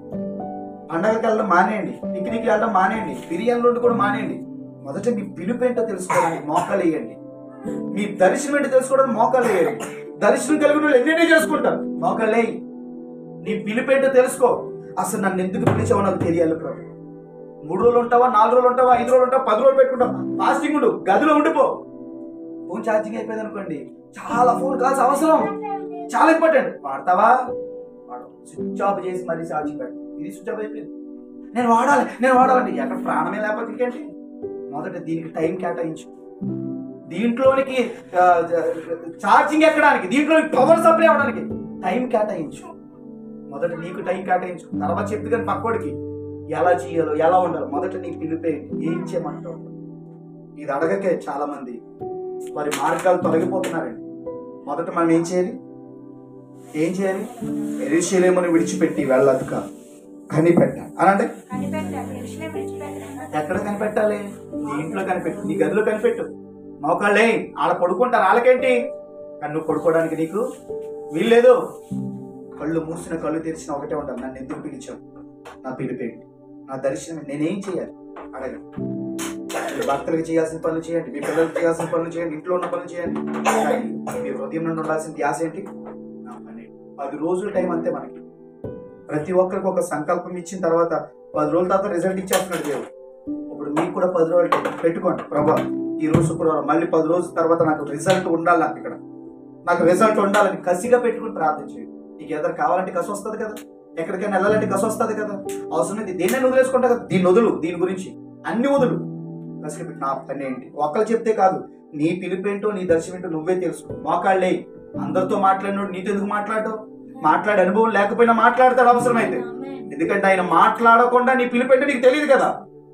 [SPEAKER 1] పండగకి వెళ్ళడం మానేయండి, పిక్నిక్కి వెళ్ళడం మానేయండి, బిర్యానీలు కూడా మానేయండి. మొదట మీ పిలుపు ఏంటో తెలుసుకోవడానికి మోకాలు వేయండి. మీ దర్శనం ఏంటో తెలుసుకోవడానికి మోకాలు వేయండి. దర్శనం కలిగిన వాళ్ళు ఎన్నెన్నో చేసుకుంటారు. మోకాలు వేయి. నీ పిలుపు ఏంటో తెలుసుకో. అసలు నన్ను ఎందుకు పిలిచావో నాకు తెలియాలి ప్రభు. 3 రోజులు ఉంటావా, 4 రోజులు ఉంటావా, 5 రోజులు ఉంటావా, 10 రోజులు పెట్టుకుంటావు, ఫాస్టింగ్ ఉండు, గదిలో ఉండిపో. ఫోన్ ఛార్జింగ్ అయిపోయింది అనుకోండి, చాలా ఫోన్ కాల్స్ అవసరం, చాలా ఇంపార్టెంట్. వాడతావా? వాడు స్విచ్ ఆఫ్ చేసి మరీ ఛార్జింగ్ పెట్టు. ఇది స్విచ్ ఆఫ్ అయిపోయింది. నేను వాడాలంటే ఎక్కడ ప్రాణమే లేకపోతే ఇంకేంటి? మొదట దీనికి టైం కేటాయించు. దీంట్లోనికి ఛార్జింగ్ ఎక్కడానికి, దీంట్లోనికి పవర్ సప్లై అవ్వడానికి టైం కేటాయించు. మొదట నీకు టైం కేటాయించు. తర్వాత చెప్తు కానీ పక్కోడికి ఎలా చేయాలో ఎలా ఉండాలో. మొదట నీ పిలిపే ఏం చేయమంటావు. ఇది అడగకే చాలా మంది వారి మార్గాలు తొలగిపోతున్నారండి. మొదట మనం ఏం చేయాలి? యెరూషలేమును విడిచిపెట్టి వెళ్ళక కనిపెట్టాలి అనంటే ఎక్కడ కనిపెట్టాలి? నీ ఇంట్లో కనిపెట్టు, నీ గదిలో కనిపెట్టు. మోకాళ్ళే ఆడ పడుకుంటారు, వాళ్ళకేంటి? కానీ నువ్వు పడుకోవడానికి నీకు వీల్లేదు. కళ్ళు మూసిన కళ్ళు తెరిచిన ఒకటే ఉంటాను, నన్ను ఎందుకు పిలిచావు, నా పిలిపేంటి, నా దర్శనం నేనేం చేయాలి అడగండి. మీ భర్తలకు చేయాల్సిన పనులు చేయండి, మీ పిల్లలకు చేయాల్సిన పనులు చేయండి, ఇంట్లో ఉన్న పనులు చేయండి. మీ హృదయం నుండి ఉండాల్సిన ధ్యాస ఏంటి? నా పని. 10 రోజుల టైం అంతే మనకి. ప్రతి ఒక్కరికి ఒక సంకల్పం ఇచ్చిన తర్వాత 10 రోజుల తర్వాత రిజల్ట్ ఇచ్చేస్తున్నాడు దేవుడు. ఇప్పుడు మీకు కూడా 10 రోజులు టైం పెట్టుకోండి. ప్రభా ఈ రోజు శుక్రవారం, మళ్ళీ 10 రోజుల తర్వాత నాకు రిజల్ట్ ఉండాలి, నాకు రిజల్ట్ ఉండాలని కసిగా పెట్టుకుని ప్రార్థన చేయండి. నీకు ఏదైనా కావాలంటే కసి వస్తుంది కదా, ఎక్కడికైనా వెళ్ళాలంటే కసి వస్తుంది కదా. అవసరమైతే దేన్ని వదిలేసుకుంటా కదా, దీన్ని వదులు, దీని గురించి అన్ని వదులు. కసిగా పెట్టి నా పని ఏంటి ఒకళ్ళు చెప్తే కాదు, నీ పిలుపేంటో నీ దర్శనం ఏంటో నువ్వే తెలుసుకో. మోకాళ్ళే అందరితో మాట్లాడినోడు నీతో ఎందుకు మాట్లాడటం? మాట్లాడే అనుభవం లేకపోయినా మాట్లాడతాడు అవసరమైతే. ఎందుకంటే ఆయన మాట్లాడకుండా నీ పిలిపెట్టో నీకు తెలియదు కదా.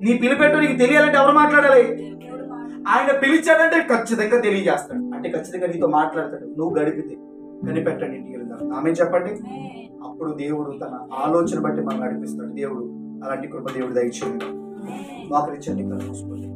[SPEAKER 1] నీ పిలిపెట్టో నీకు తెలియాలంటే ఎవరు మాట్లాడాలి? ఆయన పిలిచాడంటే ఖచ్చితంగా తెలియజేస్తాడు, అంటే ఖచ్చితంగా నీతో మాట్లాడతాడు. నువ్వు గడిపితే కనిపెట్టండి, ఇంటికి వెళ్తాడు. ఆమె చెప్పండి. అప్పుడు దేవుడు తన ఆలోచన బట్టి మనం నడిపిస్తాడు. దేవుడు అలాంటి కృప దేవుడు దయచేయండి. మోకరించండి, కళ్ళు మూసుకోండి.